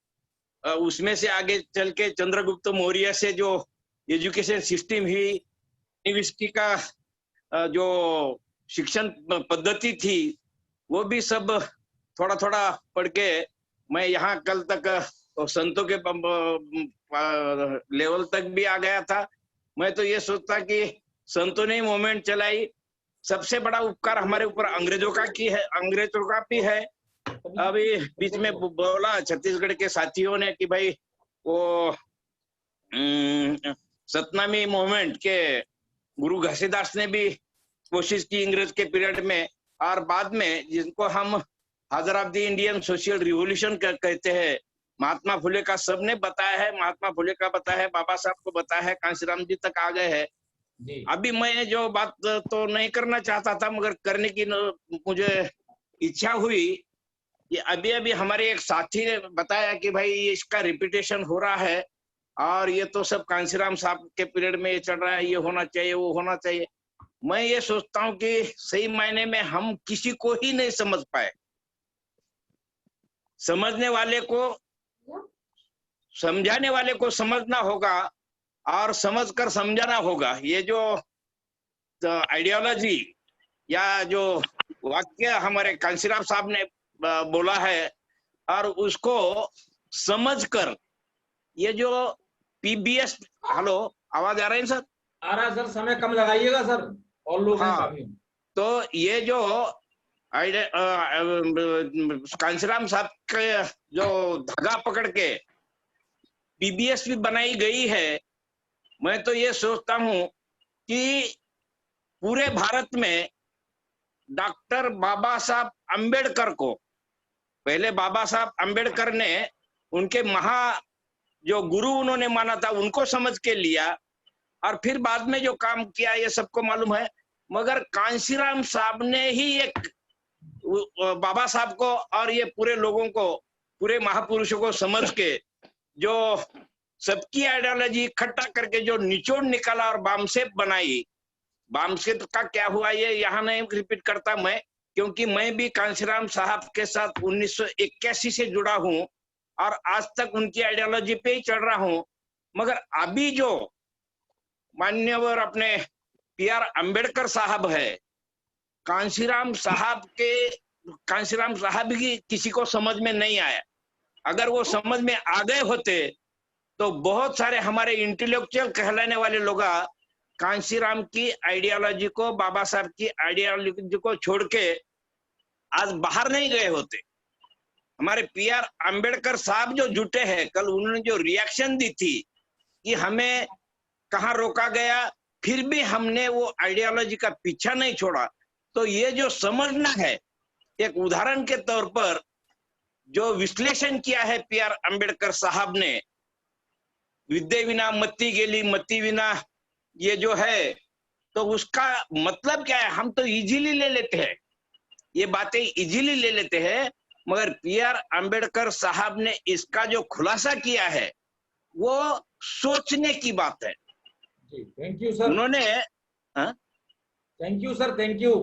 उसमें से आगे चल के चंद्रगुप्त मौर्य से जो एजुकेशन सिस्टम ही, यूनिवर्सिटी का जो शिक्षण पद्धति थी, वो भी सब थोड़ा थोड़ा पढ़ के मैं यहाँ कल तक संतों के लेवल तक भी आ गया था। मैं तो ये सोचता कि संतों ने मूवमेंट चलाई, सबसे बड़ा उपकार हमारे ऊपर अंग्रेजों का भी है। अभी बीच में बोला छत्तीसगढ़ के साथियों ने कि भाई वो सतनामी मूवमेंट के गुरु घासीदास ने भी कोशिश की अंग्रेज के पीरियड में, और बाद में जिनको हम father of the Indian social revolution कहते हैं, महात्मा फुले का सबने बताया है, महात्मा फुले का बताया है, बाबा साहब को बताया है, कांशीराम जी तक आ गए हैं। अभी मैं जो बात तो नहीं करना चाहता था, मगर करने की मुझे इच्छा हुई। ये अभी हमारे एक साथी ने बताया कि भाई इसका रिपीटेशन हो रहा है, और ये तो सब कांशीराम साहब के पीरियड में ये चल रहा है, ये होना चाहिए, वो होना चाहिए। मैं ये सोचता हूँ कि सही मायने में हम किसी को ही नहीं समझ पाए। समझने वाले को, समझाने वाले को समझना होगा और समझकर समझाना होगा। ये जो आइडियोलॉजी या जो वाक्य हमारे कांशीराम साहब ने बोला है, और उसको समझकर ये जो पीबीएस, हेलो आवाज आ रही है सर? आ रहा है सर, समय कम लगाइएगा सर, और लोग हैं काफी। तो ये जो कांशीराम साहब के जो धागा पकड़ के पीबीएस भी बनाई गई है, मैं तो ये सोचता हूं कि पूरे भारत में डॉक्टर बाबा साहब अंबेडकर को, पहले बाबा साहब अंबेडकर ने उनके जो गुरु उन्होंने माना था, उनको समझ के लिया, और फिर बाद में जो काम किया ये सबको मालूम है। मगर कांशीराम साहब ने ही एक बाबा साहब को और ये पूरे लोगों को, पूरे महापुरुषों को समझ के जो सबकी आइडियोलॉजी इकट्ठा करके जो निचोड़ निकाला और बामसेप बनाई। बामसेप का क्या हुआ ये यहाँ नहीं रिपीट करता मैं, क्योंकि मैं भी कांशीराम साहब के साथ 1981 से जुड़ा हूँ और आज तक उनकी आइडियोलॉजी पे ही चल रहा हूँ। मगर अभी जो मान्यवर अपने पीआर अंबेडकर साहब है, कांशीराम साहब की किसी को समझ में नहीं आया। अगर वो समझ में आ गए होते तो बहुत सारे हमारे इंटेलेक्चुअल कहलाने वाले लोग कांशीराम की आइडियोलॉजी को, बाबा साहब की आइडियोलॉजी को छोड़ के आज बाहर नहीं गए होते। हमारे पीआर अंबेडकर साहब जो जुटे हैं, कल उन्होंने जो रिएक्शन दी थी कि हमें कहाँ रोका गया, फिर भी हमने वो आइडियोलॉजी का पीछा नहीं छोड़ा। तो ये जो समझना है, एक उदाहरण के तौर पर जो विश्लेषण किया है पीआर अंबेडकर साहब ने, विद्या विना मत्ती गेली, मत्ती विना ये जो है, तो उसका मतलब क्या है? हम तो इजीली ले लेते हैं, ये बातें इजीली ले लेते हैं, मगर पीआर अंबेडकर साहब ने इसका जो खुलासा किया है वो सोचने की बात है। जी, थैंक यू सर। उन्होंने thank you sir, thank you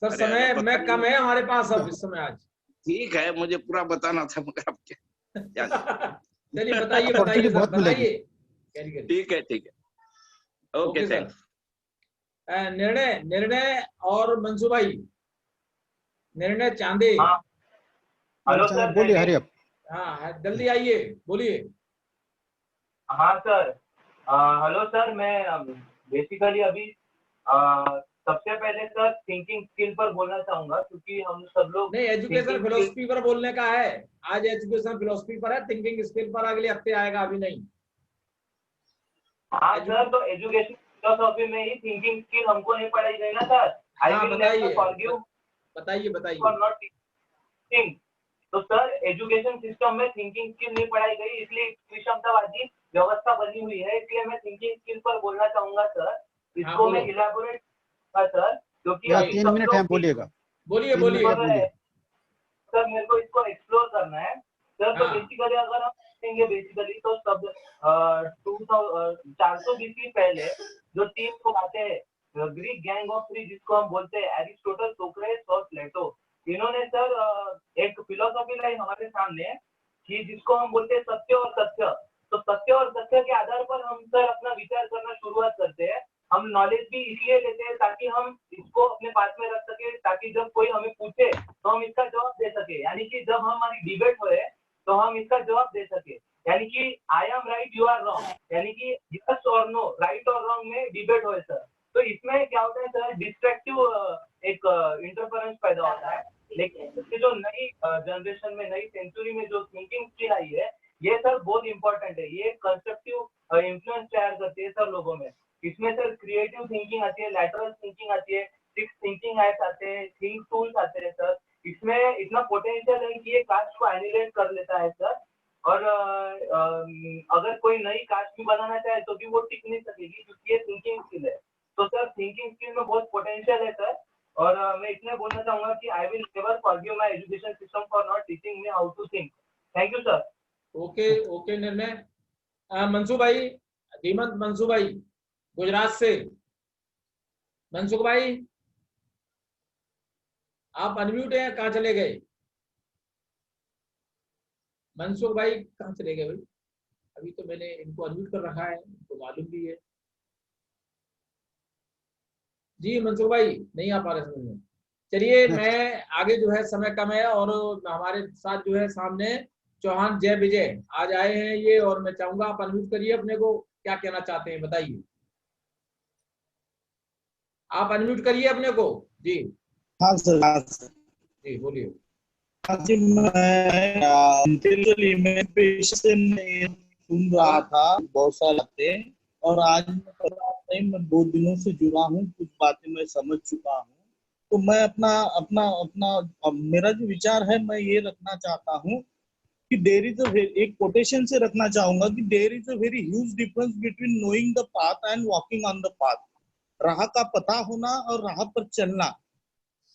sir. समय में कम है हमारे पास अब इस समय आज। ठीक है, मुझे पूरा बताना था मगर अब क्या। चलिए बताइए सर, बताइए। ठीक है, ओके थैंक्स। निर्णय और मंसू भाई, निर्णय चांदे। हेलो सर, बोलिए हरियप। हाँ जल्दी आइए, बोलिए। हाँ सर, हेलो सर, मैं बेसिकली अभी सबसे पहले सर थिंकिंग स्किल पर बोलना चाहूंगा, क्योंकि हम सब लोग नहीं, एजुकेशन फिलोसफी पर बोलने का है आज। एजुकेशन फिलोसफी पर है, थिंकिंग स्किल पर अगले हफ्ते आएगा, अभी नहीं। हाँ सर, तो एजुकेशन फिलोसफी में ही थिंकिंग स्किल हमको नहीं पढ़ाई गई ना सर। बताइए। तो सर एजुकेशन सिस्टम में थिंकिंग स्किल नहीं पढ़ाई गई, इसलिए क्षमतावादी व्यवस्था बनी हुई है। इसलिए मैं थिंकिंग स्किल पर बोलना चाहूंगा सर। इसको मैं इलाबोरेट सर, क्योंकि 3 मिनट है, बोलिएगा। बोलिए सर, मेरे को इसको एक्सप्लोर करना है सर। तो बेसिकली अगर हम देखेंगे तो सब 400 BC पहले जो टीम को आते हैं ग्रीक गैंग ऑफ थ्री जिसको हम बोलते हैं, एरिस्टोटल, सोक्रेटिस और प्लेटो, इन्होंने सर एक फिलोसॉफी लाई हमारे सामने कि जिसको हम बोलते हैं सत्य और तथ्य। तो सत्य और तथ्य के आधार पर हम सर अपना विचार करना शुरुआत करते हैं। हम नॉलेज भी इसलिए लेते हैं ताकि हम इसको अपने पास में रख सके, ताकि जब कोई हमें पूछे तो हम इसका जवाब दे सके, यानी कि जब हमारी डिबेट होए तो हम इसका जवाब दे सके, यानी कि I am right you are wrong, यानी कि यस और नो, राइट और रॉन्ग में डिबेट होए सर। तो इसमें क्या होता है सर, डिस्ट्रक्टिव एक इंटरफेरेंस पैदा होता है। लेकिन जो नई जनरेशन में, नई सेंचुरी में जो थिंकिंग स्किल आई है, ये सर बहुत इंपॉर्टेंट है। ये कंस्ट्रक्टिव इन्फ्लुएंस तैयार करती है सर लोगों में। इसमें सर क्रिएटिव थिंकिंग आती है, लैटरल थिंकिंग आती है, सिक्स थिंकिंग हैट्स आते हैं, थिंक टूल्स आते हैं सर। इसमें इतना पोटेंशियल है कि ये कास्ट को एनिलेट कर लेता है सर। और अगर कोई नई कास्ट भी बनाना चाहे तो भी वो टिक नहीं सकेगी, क्योंकि ये थिंकिंग स्किल है। तो सर थिंकिंग स्किल में बहुत पोटेंशियल है सर। और मैं इतना बोलना चाहूंगा कि I will never forgive my education system for not teaching me how to think. Thank you sir. Okay निर्णय। मनसूख भाई, धीमंत मनसूख भाई गुजरात से। मनसूख भाई आप अनम्यूट हैं, कहाँ चले गए? मनसूख भाई कहाँ चले गए भाई? अभी तो मैंने इनको अनम्यूट कर रखा है, इनको मालूम भी है। जी मनसूख भाई नहीं आ पा रहे समझ में। चलिए मैं आगे, जो है समय कम है और हमारे साथ जो है सामने चौहान जय विजय आज आए हैं ये, और मैं चाहूंगा आप अनम्यूट करिए अपने को, क्या कहना चाहते हैं बताइए। आप अनम्यूट करिए अपने को। जी हाँ सर, हाँ सर, जी बोलिए। जी मैं सुन रहा था बहुत सारी बातें, और आज मैं 2 दिनों से जुड़ा हूँ, कुछ बातें मैं समझ चुका हूँ। तो मैं अपना अपना अपना मेरा जो विचार है मैं ये रखना चाहता हूँ कि देयर इज एक कोटेशन से रखना चाहूंगा कि there is a very huge difference between knowing the path and walking on the path. राह का पता होना और राह पर चलना।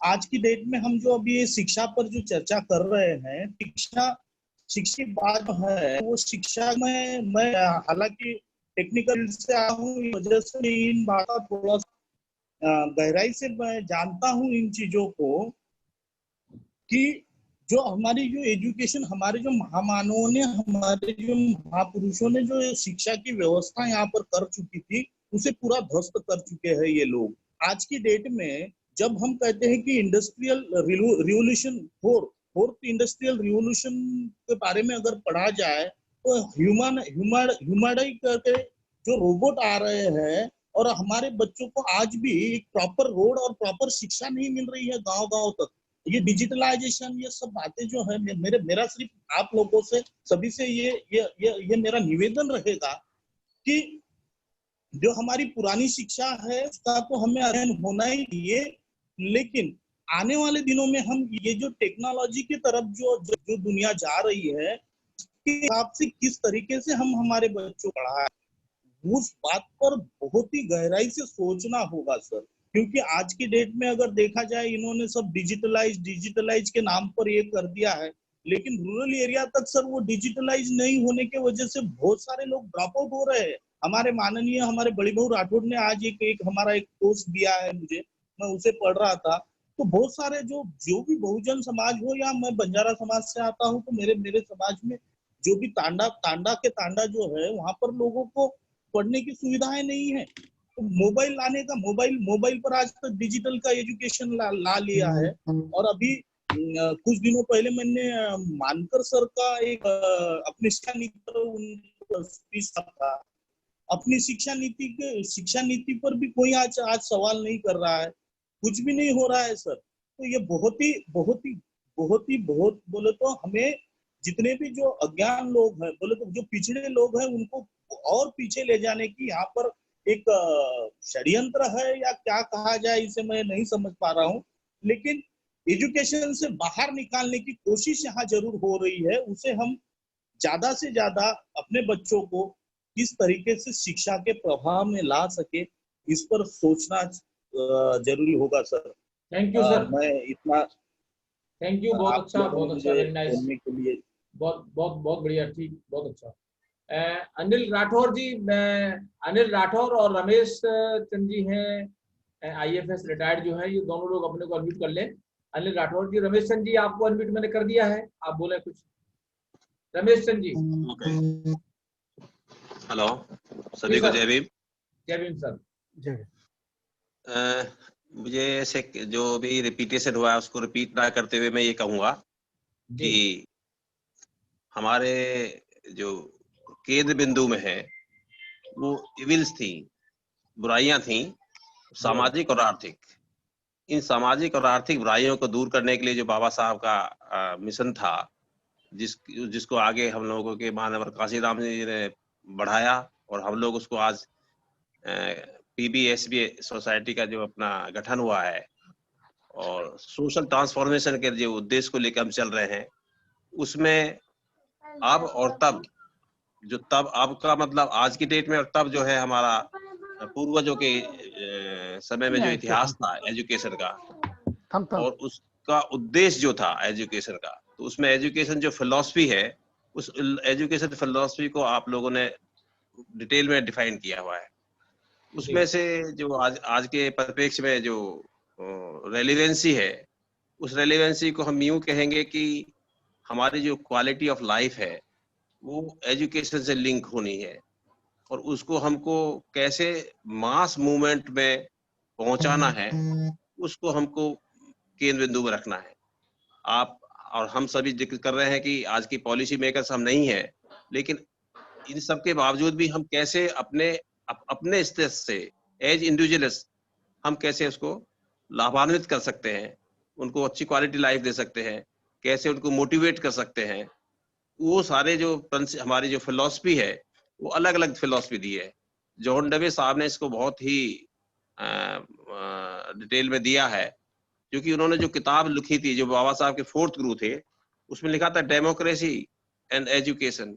आज की डेट में हम जो अभी ये शिक्षा पर जो चर्चा कर रहे हैं, शिक्षा की बात है, वो शिक्षा में मैं हालांकि टेक्निकल से आया हूँ, इस वजह से इन बातों थोड़ा गहराई से मैं जानता हूँ इन चीजों को, कि जो हमारी जो एजुकेशन, हमारे जो महामानवों ने, हमारे जो महापुरुषों ने जो शिक्षा की व्यवस्था यहाँ पर कर चुकी थी, उसे पूरा ध्वस्त कर चुके हैं ये लोग। आज की डेट में जब हम कहते हैं कि industrial revolution, fourth industrial revolution के बारे में अगर पढ़ा जाए, तो ह्यूमैनिटी करके जो रोबोट आ रहे हैं, और हमारे बच्चों को आज भी एक प्रॉपर रोड और प्रॉपर शिक्षा नहीं मिल रही है गांव-गांव तक। ये डिजिटलाइजेशन, ये सब बातें जो है, मेरा सिर्फ आप लोगों से सभी से ये मेरा निवेदन रहेगा कि जो हमारी पुरानी शिक्षा है उसका तो हमें अध्ययन होना ही चाहिए, लेकिन आने वाले दिनों में हम ये जो टेक्नोलॉजी की तरफ जो दुनिया जा रही है, उसके हिसाब से किस तरीके से हम हमारे बच्चों को पढ़ाएं, उस बात पर बहुत ही गहराई से सोचना होगा सर। क्योंकि आज की डेट में अगर देखा जाए, इन्होंने सब डिजिटलाइज के नाम पर ये कर दिया है, लेकिन रूरल एरिया तक सर वो डिजिटलाइज नहीं होने के वजह से बहुत सारे लोग ड्रॉप आउट हो रहे हैं। हमारे बड़ी बहू राठौड़ ने आज एक हमारा एक पोस्ट दिया है मुझे, मैं उसे पढ़ रहा था। तो बहुत सारे जो भी बहुजन समाज हो, या मैं बंजारा समाज से आता हूँ, तो मेरे समाज में जो भी तांडा जो है, वहां पर लोगों को पढ़ने की सुविधाएं नहीं है। तो मोबाइल लाने का, मोबाइल पर आज तक डिजिटल का एजुकेशन ला लिया है। और अभी कुछ दिनों पहले मैंने मानकर सर का एक अपनी शिक्षा नीति पर स्पीच था। अपनी शिक्षा नीति पर भी कोई आज सवाल नहीं कर रहा है, कुछ भी नहीं हो रहा है सर। तो ये बहुत बोले तो हमें जितने भी जो अज्ञान लोग हैं, बोले तो जो पिछड़े लोग हैं, उनको और पीछे ले जाने की यहाँ पर एक षड्यंत्र है, या क्या कहा जाए इसे मैं नहीं समझ पा रहा हूँ। लेकिन एजुकेशन से बाहर निकालने की कोशिश यहाँ जरूर हो रही है। उसे हम ज्यादा से ज्यादा अपने बच्चों को किस तरीके से शिक्षा के प्रभाव में ला सके, इस पर सोचना जरूरी होगा सर। Thank you sir. मैं इतना थैंक यू, बहुत अच्छा, वेरी नाइस, बोलने के लिए बहुत बढ़िया, ठीक, बहुत अच्छा। अनिल राठौर जी, अनिल राठौर और रमेश चंद जी हैं IFS रिटायर्ड जो है, ये दोनों लोग अपने को अनम्यूट कर लें। अनिल राठौर जी, रमेश चंद जी आपको अनम्यूट मैंने कर दिया है, आप बोले कुछ। रमेश चंद जी। हेलो, सभी को जय भीम। जय भीम सर। मुझे ऐसे जो भी रिपीटेशन हुआ है उसको रिपीट ना करते हुए मैं ये कहूँगा कि हमारे जो केंद्र बिंदु में है वो इविल्स थी, बुराइयां थी, सामाजिक और आर्थिक। इन सामाजिक और आर्थिक बुराइयों को दूर करने के लिए जो बाबा साहब का मिशन था, जिसको आगे हम लोगों के मानवर काशीराम जी ने बढ़ाया और हम लोग उसको आज PBSB सोसाइटी का जो अपना गठन हुआ है और सोशल ट्रांसफॉर्मेशन के जो उद्देश्य को लेकर हम चल रहे हैं, उसमें अब और तब, जो तब अब का मतलब आज की डेट में, और तब जो है हमारा पूर्वजों के समय में जो इतिहास था एजुकेशन का, और उसका उद्देश्य जो था एजुकेशन का, तो उसमें एजुकेशन जो फिलॉसफी है, उस एजुकेशन फिलॉसफी को आप लोगों ने डिटेल में डिफाइन किया हुआ है। उसमें से जो आज के परिप्रेक्ष्य में जो रेलिवेंसी है, उस रेलिवेंसी को हम यूं कहेंगे कि हमारी जो क्वालिटी ऑफ लाइफ है वो एजुकेशन से लिंक होनी है, और उसको हमको कैसे मास मूवमेंट में पहुंचाना है, उसको हमको केंद्र बिंदु में रखना है। आप और हम सभी जिक्र कर रहे हैं कि आज की पॉलिसी मेकर्स हम नहीं है, लेकिन इन सब के बावजूद भी हम कैसे अपने स्तर से एज इंडिविजुअल्स हम कैसे उसको लाभान्वित कर सकते हैं, उनको अच्छी क्वालिटी लाइफ दे सकते हैं, कैसे उनको मोटिवेट कर सकते हैं, वो सारे जो हमारी जो फिलॉसफी है वो अलग अलग फिलॉसफी दी है। जॉन डवे साहब ने इसको बहुत ही डिटेल में दिया है, क्योंकि उन्होंने जो किताब लिखी थी, जो बाबा साहब के 4th गुरु थे, उसमें लिखा था डेमोक्रेसी एंड एजुकेशन,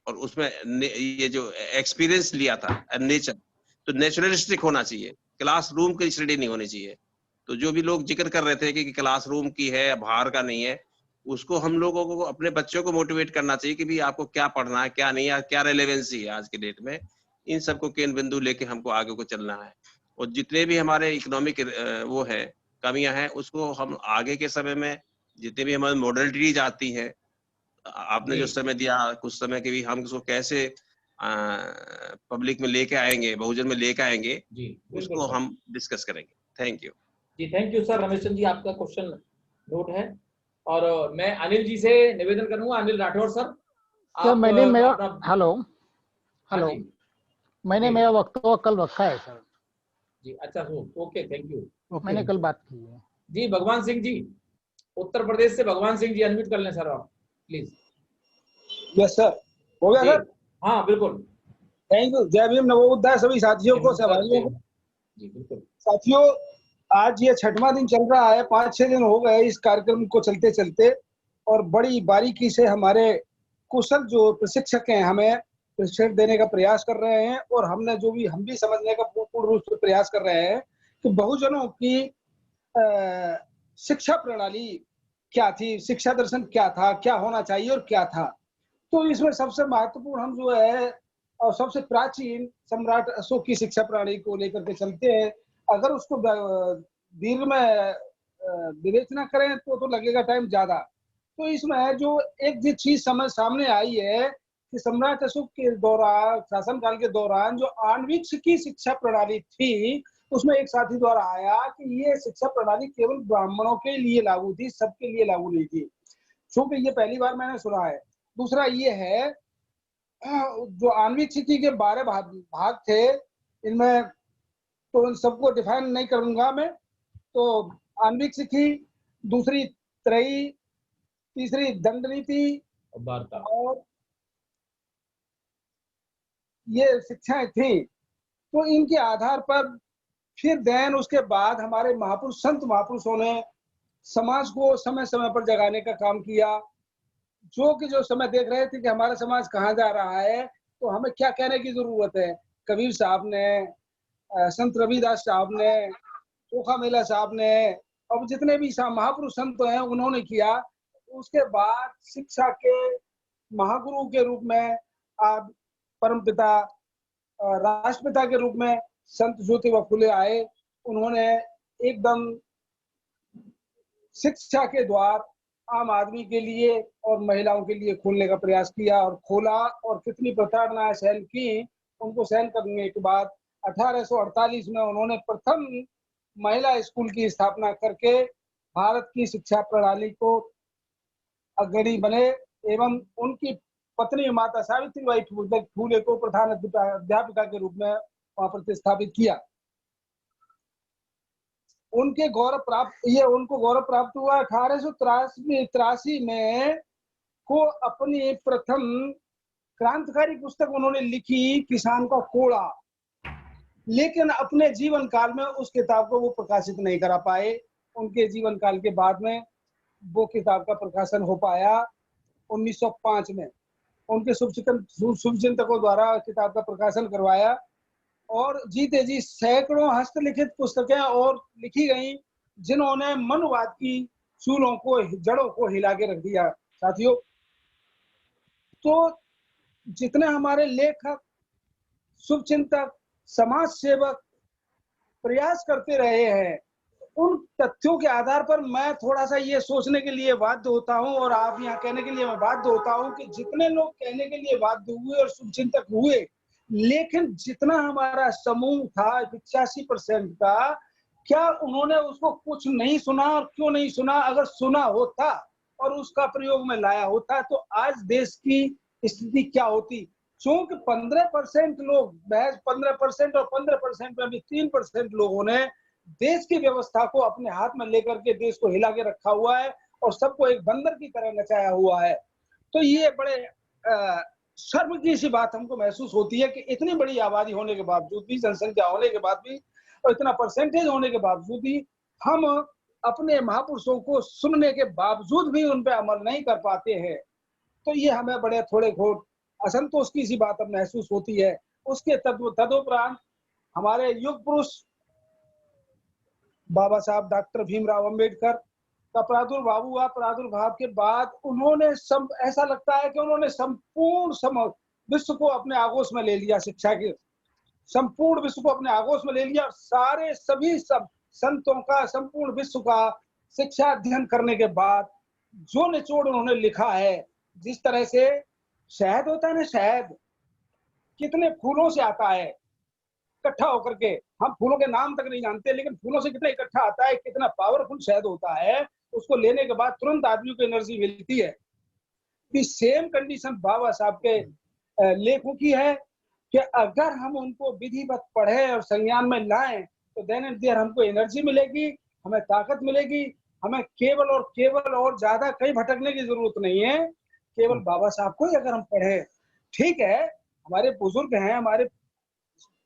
और उसमें ये जो एक्सपीरियंस लिया था एंड नेचर, तो नेचुरलिस्टिक होना चाहिए, क्लासरूम की स्टडी नहीं होनी चाहिए। तो जो भी लोग जिक्र कर रहे थे कि क्लासरूम की है, बाहर का नहीं है, उसको हम लोगों को अपने बच्चों को मोटिवेट करना चाहिए कि भी आपको क्या पढ़ना है, क्या नहीं है, क्या रेलेवेंसी है आज के डेट में। इन सबको केंद्र बिंदु लेके हमको आगे को चलना है, और जितने भी हमारे इकोनॉमिक वो है कमियां हैं, उसको हम आगे के समय में जितने भी हमारे मॉडलिटीज आती है, आपने जो समय दिया कुछ समय के भी, हम उसको कैसे पब्लिक में लेके आएंगे, बहुजन में लेके आएंगे, उसको हम डिस्कस करेंगे। थैंक यू जी। Thank you sir. Ramesh Chand ji आपका क्वेश्चन नोट है, और मैं अनिल जी से निवेदन करूंगा। अनिल राठौर सर, सर मैंने मेरा हेलो मैंने जी। मेरा वक्तव्य कल रखा है सर जी। अच्छा, ओके, थैंक यू। मैंने कल बात की है जी। भगवान सिंह जी, उत्तर प्रदेश से भगवान सिंह जी, अनम्यूट कर लें सर आप प्लीज। यस सर, हो गया सर? हाँ बिल्कुल। Thank you. जय भीम, नवोदय सभी साथियों को, सहभागियों को। जी बिल्कुल। साथियों, आज ये 6वां दिन चल रहा है, 5-6 दिन हो गए इस कार्यक्रम को चलते चलते, और बड़ी बारीकी से हमारे कुशल जो प्रशिक्षक हैं हमें प्रशिक्षण देने का प्रयास कर रहे हैं, और हमने जो भी हम भी समझने का पूर्ण रूप से प्रयास कर रहे हैं कि बहुजनों की शिक्षा प्रणाली क्या थी, शिक्षा दर्शन क्या था, क्या होना चाहिए और क्या था। तो इसमें सबसे महत्वपूर्ण हम जो है और सबसे प्राचीन सम्राट अशोक की शिक्षा प्रणाली को लेकर के चलते हैं। अगर उसको दीर्घ में विवेचना करें तो लगेगा टाइम ज्यादा। तो इसमें जो एक जो चीज समझ सामने आई है कि सम्राट अशोक के दौरान, शासनकाल के दौरान जो आणविक की शिक्षा प्रणाली थी, उसमें एक साथी द्वारा आया कि ये शिक्षा प्रणाली केवल ब्राह्मणों के लिए लागू थी, सबके लिए लागू नहीं थी। क्योंकि ये पहली बार मैंने सुना है। दूसरा ये है, जो आणविक स्थिति के 12 भाग थे, इनमें तो उन सबको डिफाइन नहीं करूंगा मैं। तो आणविक स्थिति, दूसरी त्रयी, तीसरी दंड नीति और ये शिक्षाएं थी। तो इनके आधार पर फिर देन उसके बाद हमारे महापुरुष, संत महापुरुषों ने समाज को समय समय पर जगाने का काम किया, जो समय देख रहे थे कि हमारा समाज कहाँ जा रहा है, तो हमें क्या कहने की जरूरत है। कबीर साहब ने, संत रविदास साहब ने, चोखा मेला साहब ने, अब जितने भी महापुरुष संत हैं उन्होंने किया। उसके बाद शिक्षा के महागुरु के रूप में परमपिता, राष्ट्रपिता के रूप में संत ज्योतिबा फुले आए। उन्होंने एकदम शिक्षा के द्वार आम आदमी के लिए और महिलाओं के लिए खोलने का प्रयास किया और खोला, और कितनी प्रताड़नाएं सहन की। उनको सहन करने के बाद 1848 में उन्होंने प्रथम महिला स्कूल की स्थापना करके भारत की शिक्षा प्रणाली को अग्रणी बने एवं उनकी पत्नी माता सावित्रीबाई फूले को प्रधान अध्यापिका के रूप में वहां प्रतिस्थापित किया। उनको गौरव प्राप्त हुआ 1883 में को अपनी प्रथम क्रांतिकारी पुस्तक उन्होंने लिखी, किसान का कोड़ा, लेकिन अपने जीवन काल में उस किताब को वो प्रकाशित नहीं करा पाए। उनके जीवन काल के बाद में वो किताब का प्रकाशन हो पाया 1905 में। उनके शुभचिंतकों द्वारा किताब का प्रकाशन करवाया और जीते जी सैकड़ों हस्तलिखित पुस्तकें और लिखी गई, जिन्होंने मनुवाद की सूलों को, जड़ों को हिला के रख दिया। साथियों, तो जितने हमारे लेखक, शुभचिंतक, समाज सेवक प्रयास करते रहे हैं, उन तथ्यों के आधार पर मैं थोड़ा सा ये सोचने के लिए बाध्य होता हूं और आप यहाँ कहने के लिए मैं बाध्य होता हूं कि जितने लोग कहने के लिए बाध्य हुए और शुभचिंतक हुए, लेकिन जितना हमारा समूह था 85% का, क्या उन्होंने उसको कुछ नहीं सुना? और क्यों नहीं सुना? अगर सुना होता और उसका प्रयोग में लाया होता तो आज देश की स्थिति क्या होती? चूंकि 15% लोग, 15% और 15% में भी 3% लोगों ने देश की व्यवस्था को अपने हाथ में लेकर के देश को हिला के रखा हुआ है और सबको एक बंदर की तरह नचाया हुआ है। तो ये बड़े शर्म की सी बात हमको महसूस होती है कि इतनी बड़ी आबादी होने के बावजूद भी, जनसंख्या होने के बाद भी और इतना परसेंटेज होने के बावजूद भी हम अपने महापुरुषों को सुनने के बावजूद भी उन पर अमल नहीं कर पाते हैं। तो ये हमें बड़े थोड़े घोट असंतोष की सी बात अब महसूस होती है। उसके तदुपरांत हमारे युग पुरुष बाबा साहब डॉक्टर भीमराव अंबेडकर का प्रादुर्भाव हुआ। प्रादुर्भाव के बाद उन्होंने ऐसा लगता है कि उन्होंने संपूर्ण विश्व को अपने आगोश में ले लिया, शिक्षा के संपूर्ण विश्व को अपने आगोश में ले लिया और सभी संतों का, संपूर्ण विश्व का शिक्षा अध्ययन करने के बाद जो निचोड़ उन्होंने लिखा है, जिस तरह से शहद होता है ना, शहद कितने फूलों से आता है इकट्ठा होकर के, हम फूलों के नाम तक नहीं जानते, लेकिन फूलों से कितना इकट्ठा आता है, कितना पावरफुल शहद होता है, उसको लेने के बाद तुरंत आदमी को एनर्जी मिलती है। कि सेम कंडीशन बाबा साहब के लेखों की है कि अगर हम उनको विधिवत पढ़े और संज्ञान में लाएं तो देन एंड देयर हमको एनर्जी मिलेगी, हमें ताकत मिलेगी, हमें केवल और ज्यादा कहीं भटकने की जरूरत नहीं है। केवल बाबा साहब को ही अगर हम पढ़े, ठीक है, हमारे बुजुर्ग हैं, हमारे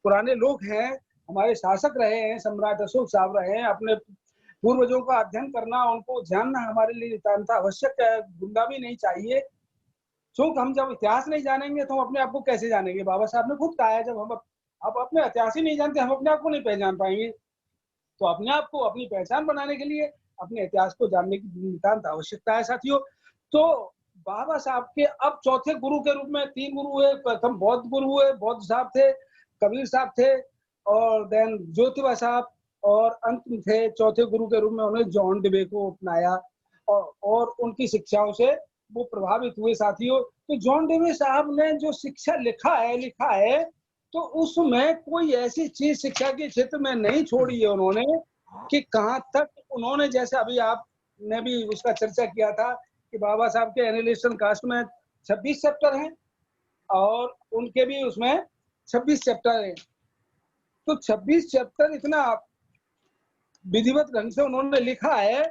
पुराने लोग हैं, हमारे शासक रहे हैं, सम्राट अशोक साहब रहे हैं, अपने पूर्वजों का अध्ययन करना, उनको जानना हमारे लिए नितांत आवश्यक है, गुंडामी नहीं चाहिए। क्योंकि हम जब इतिहास नहीं जानेंगे तो हम अपने आप को कैसे जानेंगे? बाबा साहब ने खुद कहा है, जब हम अपने इतिहास ही नहीं जानते, हम अपने आप को नहीं पहचान पाएंगे। तो अपने आप को, अपनी पहचान बनाने के लिए अपने इतिहास को जानने की नितांत आवश्यकता है। साथियों, तो बाबा साहब के अब चौथे गुरु के रूप में 3 गुरु हुए। प्रथम बौद्ध गुरु हुए, बौद्ध साहब थे, कबीर साहब थे और देन ज्योतिबा साहब, और अंत में थे चौथे गुरु के रूप में उन्होंने जॉन डिवे को अपनाया और उनकी शिक्षाओं से वो प्रभावित हुए। साथियों, तो जॉन डिवे साहब ने जो शिक्षा लिखा है तो उसमें कोई ऐसी चीज शिक्षा के क्षेत्र में नहीं छोड़ी है उन्होंने कि कहाँ तक उन्होंने, जैसे अभी आपने भी उसका चर्चा किया था कि बाबा साहब के एनिलेशन कास्ट में 26 चैप्टर हैं और उनके भी उसमें 26 चैप्टर हैं। तो 26 चैप्टर इतना विधिवत ढंग से उन्होंने लिखा है,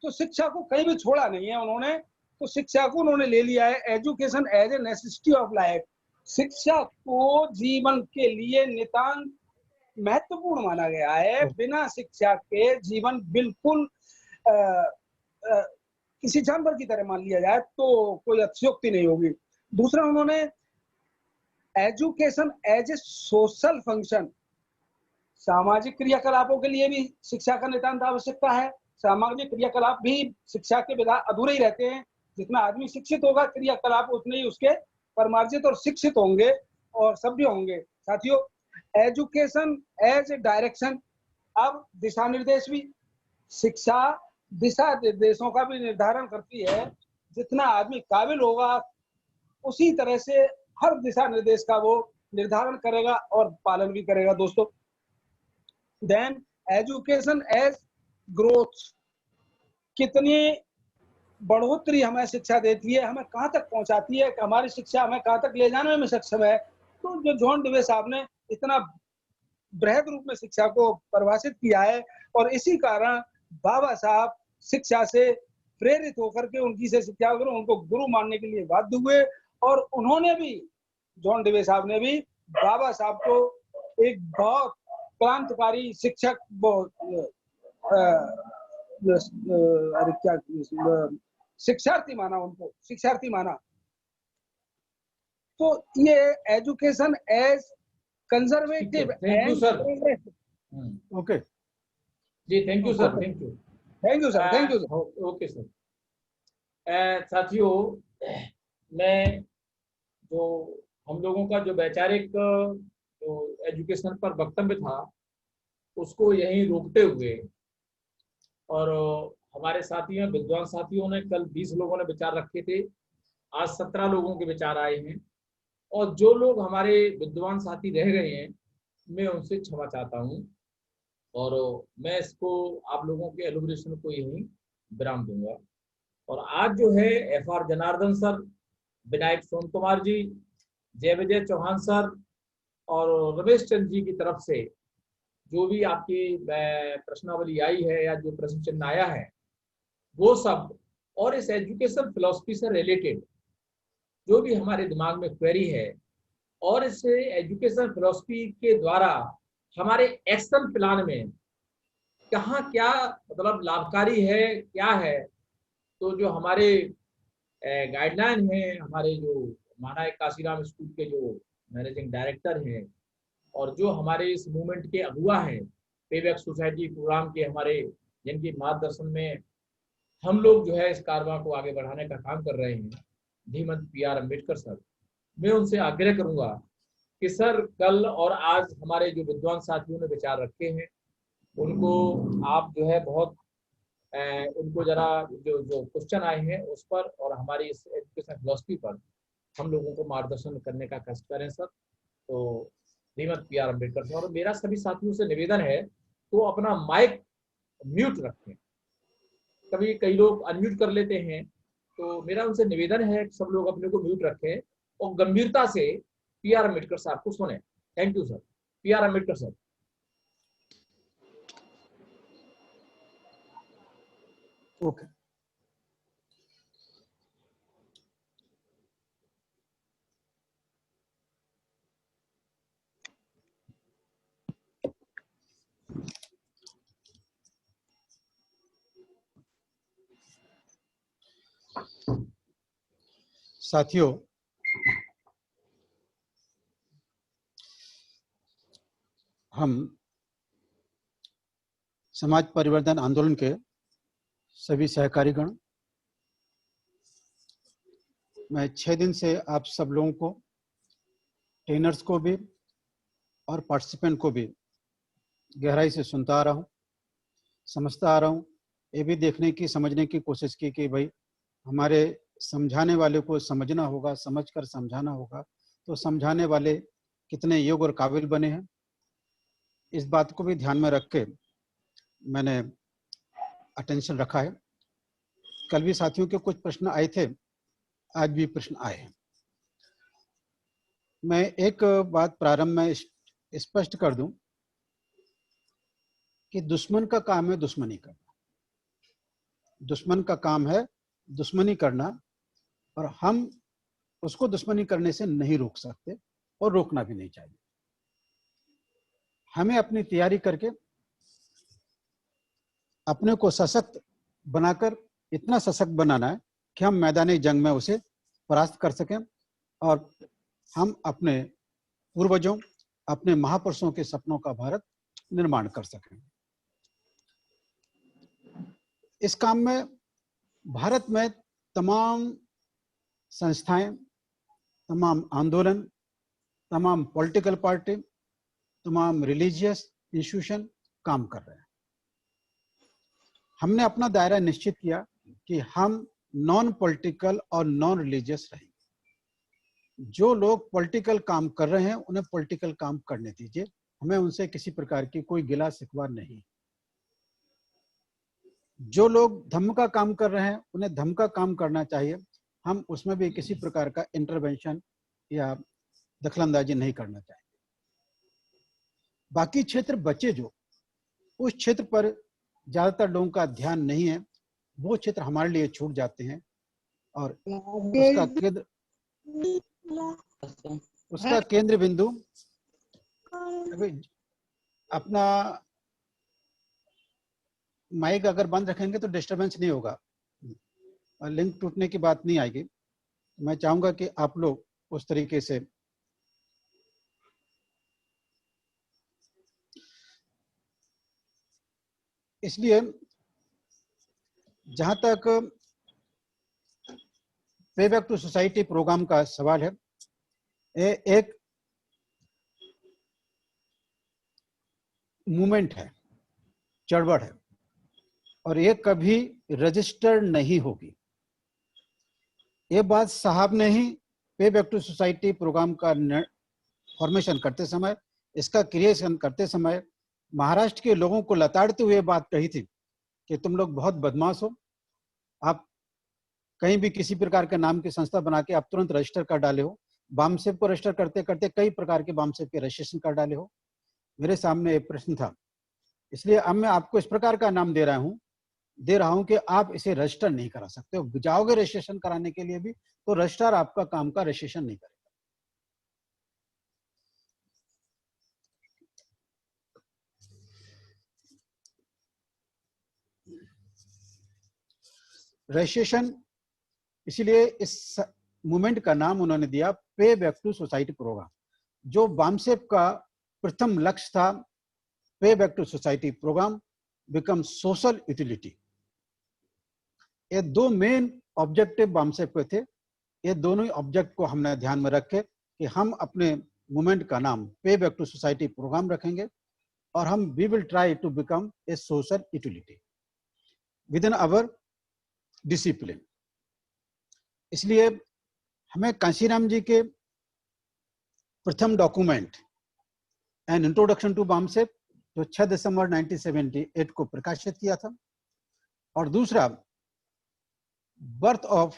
तो शिक्षा को कहीं भी छोड़ा नहीं है उन्होंने। तो शिक्षा को उन्होंने ले लिया है education as a necessity of life. शिक्षा को जीवन के लिए नितांत महत्वपूर्ण माना गया है। बिना शिक्षा के जीवन बिल्कुल किसी जानवर की तरह मान लिया जाए तो कोई अतिशयोक्ति नहीं होगी। दूसरा, उन्होंने education as a social function, सामाजिक क्रियाकलापों के लिए भी शिक्षा का नितांत आवश्यकता है। सामाजिक क्रियाकलाप भी शिक्षा के बिना अधूरे ही रहते हैं। जितना आदमी शिक्षित होगा, क्रियाकलाप उतने ही उसके परमार्जित और शिक्षित होंगे और सभ्य होंगे। साथियों, एजुकेशन एज ए डायरेक्शन, अब दिशा निर्देश भी, शिक्षा दिशा निर्देशों का भी निर्धारण करती है। जितना आदमी काबिल होगा उसी तरह से हर दिशा निर्देश का वो निर्धारण करेगा और पालन भी करेगा दोस्तों। देन एजुकेशन एज ग्रोथ, कितनी बढ़ोतरी हमें शिक्षा देती है, हमें कहाँ तक पहुंचाती है, हमारी शिक्षा हमें कहाँ तक ले जाने में सक्षम है। तो जो जॉन डीवे साहब ने इतना बृहद रूप में शिक्षा को परिभाषित किया है, और इसी कारण बाबा साहब शिक्षा से प्रेरित होकर के उनकी से शिक्षा उनको गुरु मानने के लिए बाध्य हुए। और उन्होंने भी, जॉन डीवे साहब ने भी बाबा साहब को एक बहुत क्रांतिकारी शिक्षक, अरे क्या शिक्षार्थी माना, उनको शिक्षार्थी माना। तो ये education as conservative thank you sir. Okay जी, thank you sir, thank you, thank you sir, thank you sir. Okay sir. साथियों, मैं जो हम लोगों का जो वैचारिक जो एजुकेशन पर वक्तव्य था उसको यहीं रोकते हुए, और हमारे साथियों, विद्वान साथियों ने कल 20 लोगों ने विचार रखे थे, आज 17 लोगों के विचार आए हैं, और जो लोग हमारे विद्वान साथी रह गए हैं मैं उनसे क्षमा चाहता हूं, और मैं इसको आप लोगों के एलुब्रेशन को यहीं विराम दूंगा। और आज जो है FR जनार्दन सर, विनायक सोम कुमार जी, जय विजय चौहान सर और रमेश चंद्र जी की तरफ से जो भी आपकी प्रश्नावली आई है या जो प्रश्न चिन्ह आया है वो सब, और इस एजुकेशन फिलॉसफी से रिलेटेड जो भी हमारे दिमाग में क्वेरी है, और इस एजुकेशन फिलॉसफी के द्वारा हमारे एक्शन प्लान में कहाँ क्या मतलब लाभकारी है, क्या है, तो जो हमारे गाइडलाइन है, हमारे जो माना काशीराम स्कूल के जो मैनेजिंग डायरेक्टर हैं और जो हमारे इस मूवमेंट के अगुआ हैं, पेबैक सोसाइटी प्रोग्राम के हमारे, जिनके मार्गदर्शन में हम लोग जो है इस कारवां को आगे बढ़ाने का काम कर रहे हैं, धीमंत PR अम्बेडकर सर, मैं उनसे आग्रह करूंगा कि सर कल और आज हमारे जो विद्वान साथियों ने विचार रखे हैं उनको आप जो है बहुत उनको जरा जो क्वेश्चन आए हैं उस पर और हमारी इस एजुकेशन फिलॉसफी पर हम लोगों को मार्गदर्शन करने का कष्ट करें सर। तो धीमंत PR अम्बेडकर सर, और मेरा सभी साथियों से निवेदन है तो अपना माइक म्यूट रखें, कभी कई लोग अनम्यूट कर लेते हैं, तो मेरा उनसे निवेदन है कि सब लोग अपने को म्यूट रखें और गंभीरता से PR अम्बेडकर साहब को सुने। Thank you sir. PR Ambedkar sir. Okay साथियों, हम समाज परिवर्तन आंदोलन के सभी सहकारीगण, मैं 6 दिन से आप सब लोगों को, ट्रेनर्स को भी और पार्टिसिपेंट को भी गहराई से सुनता आ रहा हूँ, समझता आ रहा हूँ। ये भी देखने की, समझने की कोशिश की कि भाई हमारे समझाने वाले को समझना होगा, समझकर समझाना होगा, तो समझाने वाले कितने योग्य और काबिल बने हैं, इस बात को भी ध्यान में रख के मैंने अटेंशन रखा है। कल भी साथियों के कुछ प्रश्न आए थे, आज भी प्रश्न आए हैं। मैं एक बात प्रारंभ में स्पष्ट कर दूं कि दुश्मन का काम है दुश्मनी करना, दुश्मन का काम है दुश्मनी करना, और हम उसको दुश्मनी करने से नहीं रोक सकते और रोकना भी नहीं चाहिए। हमें अपनी तैयारी करके अपने को सशक्त बनाकर इतना सशक्त बनाना है कि हम मैदानी जंग में उसे परास्त कर सकें और हम अपने पूर्वजों, अपने महापुरुषों के सपनों का भारत निर्माण कर सकें। इस काम में भारत में तमाम संस्थाएं, तमाम आंदोलन, तमाम पॉलिटिकल पार्टी, तमाम रिलीजियस इंस्टीट्यूशन काम कर रहे हैं। हमने अपना दायरा निश्चित किया कि हम नॉन पॉलिटिकल और नॉन रिलीजियस रहेंगे। जो लोग पॉलिटिकल काम कर रहे हैं उन्हें पॉलिटिकल काम करने दीजिए, हमें उनसे किसी प्रकार की कोई गिला शिकवा नहीं। जो लोग धर्म का काम कर रहे हैं उन्हें धर्म का काम करना चाहिए, हम उसमें भी किसी प्रकार का इंटरवेंशन या दखलंदाजी नहीं करना चाहिए। बाकी क्षेत्र बचे जो उस क्षेत्र पर ज्यादातर लोगों का ध्यान नहीं है, वो क्षेत्र हमारे लिए छूट जाते हैं और उसका केंद्र बिंदु अपना माइक अगर बंद रखेंगे तो डिस्टरबेंस नहीं होगा और लिंक टूटने की बात नहीं आएगी। मैं चाहूंगा कि आप लोग उस तरीके से इसलिए जहां तक पे बैक टू सोसाइटी प्रोग्राम का सवाल है, एक मूवमेंट है, चढ़वड़ है और ये कभी रजिस्टर नहीं होगी। ये बात साहब ने ही पे बैक टू सोसाइटी प्रोग्राम का फॉर्मेशन करते समय, इसका क्रिएशन करते समय महाराष्ट्र के लोगों को लताड़ते हुए बात कही थी कि तुम लोग बहुत बदमाश हो, आप कहीं भी किसी प्रकार के नाम की संस्था बना के आप तुरंत रजिस्टर कर डाले हो। बामसेप को रजिस्टर करते करते कई प्रकार के बामसेप के रजिस्ट्रेशन कर डाले हो। मेरे सामने एक प्रश्न था, इसलिए अब मैं आपको इस प्रकार का नाम दे रहा हूं कि आप इसे रजिस्टर नहीं करा सकते हो। जाओगे रजिस्ट्रेशन कराने के लिए भी तो रजिस्ट्रार आपका काम का रजिस्ट्रेशन नहीं करेगा। रजिस्ट्रेशन, इसीलिए इस मूवमेंट का नाम उन्होंने दिया पे बैक टू सोसाइटी प्रोग्राम। जो बामसेप का प्रथम लक्ष्य था, pay back to society program become social utility. ये दो मेन ऑब्जेक्टिव बामसेप के थे। ये दोनों ही ऑब्जेक्ट को हमने ध्यान में रखे कि हम अपने मूवमेंट का नाम पे बैक टू सोसाइटी प्रोग्राम रखेंगे और हम we will try to become a social utility within our discipline. इसलिए हमें कांशीराम जी के प्रथम document an introduction to BAMCEF जो 6 दिसंबर 1978 को प्रकाशित किया था, और दूसरा बर्थ ऑफ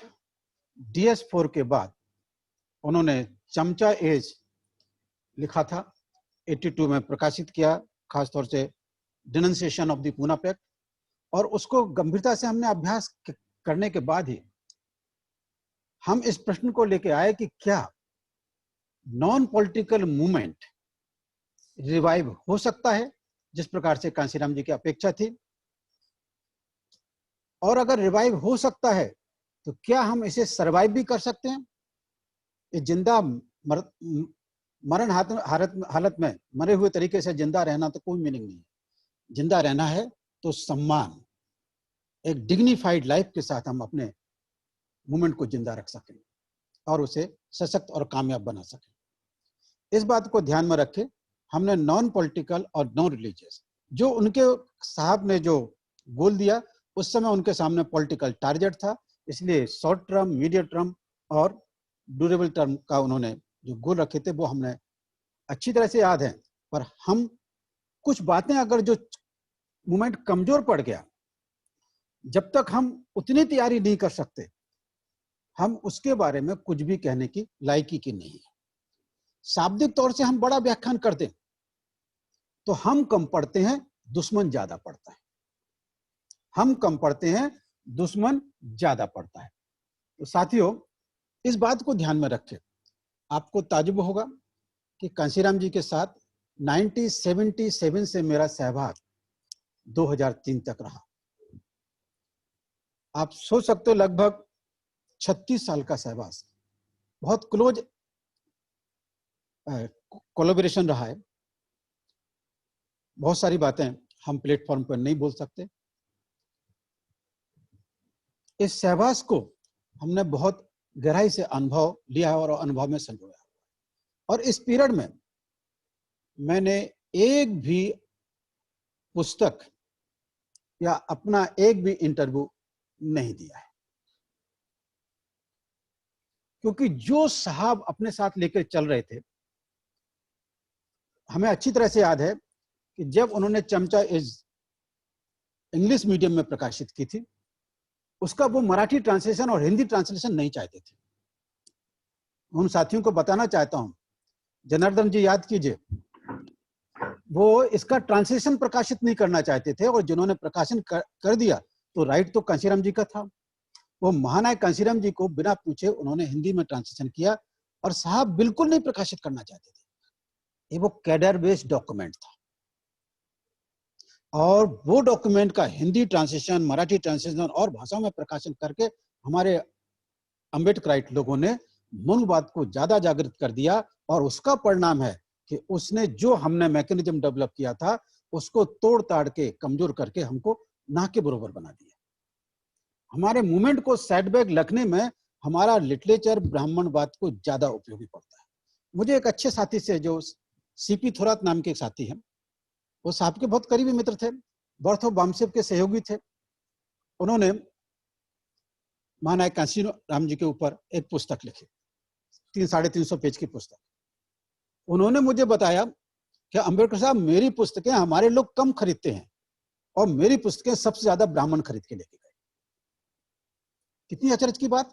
DS4 के बाद उन्होंने चमचा एज लिखा था, 82 में प्रकाशित किया, खासतौर से डिनंसिएशन ऑफ द पूना पैक्ट। और उसको गंभीरता से हमने अभ्यास करने के बाद ही हम इस प्रश्न को लेके आए कि क्या नॉन पॉलिटिकल मूवमेंट रिवाइव हो सकता है जिस प्रकार से कांशीराम जी की अपेक्षा थी, और अगर रिवाइव हो सकता है तो क्या हम इसे सरवाइव भी कर सकते हैं। ये जिंदा मरण हालत में मरे हुए तरीके से जिंदा रहना तो कोई मीनिंग नहीं है। जिंदा रहना है तो सम्मान, एक डिग्निफाइड लाइफ के साथ हम अपने मूवमेंट को जिंदा रख सकें और उसे सशक्त और कामयाब बना सकें। इस बात को ध्यान में रखे हमने नॉन पॉलिटिकल और नॉन रिलीजियस, जो उनके साहब ने जो गोल दिया उस समय उनके सामने पॉलिटिकल टारगेट था, इसलिए शॉर्ट टर्म, मीडियम टर्म और ड्यूरेबल टर्म का उन्होंने जो गोल रखे थे वो हमने अच्छी तरह से याद है। पर हम कुछ बातें, अगर जो मूवमेंट कमजोर पड़ गया, जब तक हम उतनी तैयारी नहीं कर सकते, हम उसके बारे में कुछ भी कहने की लायकी की नहीं है। शाब्दिक तौर से हम बड़ा व्याख्यान करते तो हम कम पढ़ते हैं, दुश्मन ज्यादा पढ़ता है। हम कम पढ़ते हैं, दुश्मन ज्यादा पढ़ता है। तो साथियों, इस बात को ध्यान में रखें। आपको ताजुब होगा कि कांशीराम जी के साथ 1977 से मेरा सहभाग 2003 तक रहा। आप सोच सकते हो, लगभग 36 साल का सहवास, बहुत क्लोज कोलैबोरेशन रहा है। बहुत सारी बातें हम प्लेटफॉर्म पर नहीं बोल सकते। इस सहवास को हमने बहुत गहराई से अनुभव लिया और अनुभव में संजोया। और इस पीरियड में मैंने एक भी पुस्तक या अपना एक भी इंटरव्यू नहीं दिया है, क्योंकि जो साहब अपने साथ लेकर चल रहे थे, हमें अच्छी तरह से याद है कि जब उन्होंने चमचा इज इंग्लिश मीडियम में प्रकाशित की थी, उसका वो मराठी ट्रांसलेशन और हिंदी ट्रांसलेशन नहीं चाहते थे। उन साथियों को बताना चाहता हूं, जनार्दन जी याद कीजिए, वो इसका ट्रांसलेशन प्रकाशित नहीं करना चाहते थे, और जिन्होंने प्रकाशन कर दिया तो राइट तो कांशीराम जी का था। वो महानायक कांशीराम जी को बिना पूछे उन्होंने हिंदी में ट्रांसलेशन किया, और साहब बिल्कुल नहीं प्रकाशित करना चाहते थे। ये वो कैडर बेस्ड डॉक्यूमेंट था, और वो डॉक्यूमेंट का हिंदी ट्रांसलेशन, मराठी ट्रांसलेशन और भाषाओं में प्रकाशन करके हमारे अम्बेडकराइट लोगों ने मनुवाद को ज्यादा जागृत कर दिया, और उसका परिणाम है कि उसने जो हमने मैकेनिज्म डेवलप किया था उसको तोड़ ताड़ के कमजोर करके हमको ना के बरोबर बना दिया। हमारे मूवमेंट को सेटबैक लगने में हमारा लिटरेचर ब्राह्मणवाद को ज्यादा उपयोगी पड़ता है। मुझे एक अच्छे साथी से, जो सीपी थोरात नाम के एक साथी हैं, वो साहब के बहुत करीबी मित्र थे, बर्थ ऑफ बामसेब के सहयोगी थे। उन्होंने महानायक कांशीराम जी के ऊपर एक पुस्तक लिखी, 300-350 पेज की पुस्तक। उन्होंने मुझे बताया कि अम्बेडकर साहब, मेरी पुस्तकें हमारे लोग कम खरीदते हैं और मेरी पुस्तकें सबसे ज्यादा ब्राह्मण खरीद के लेके गए। कितनी अचरज की बात!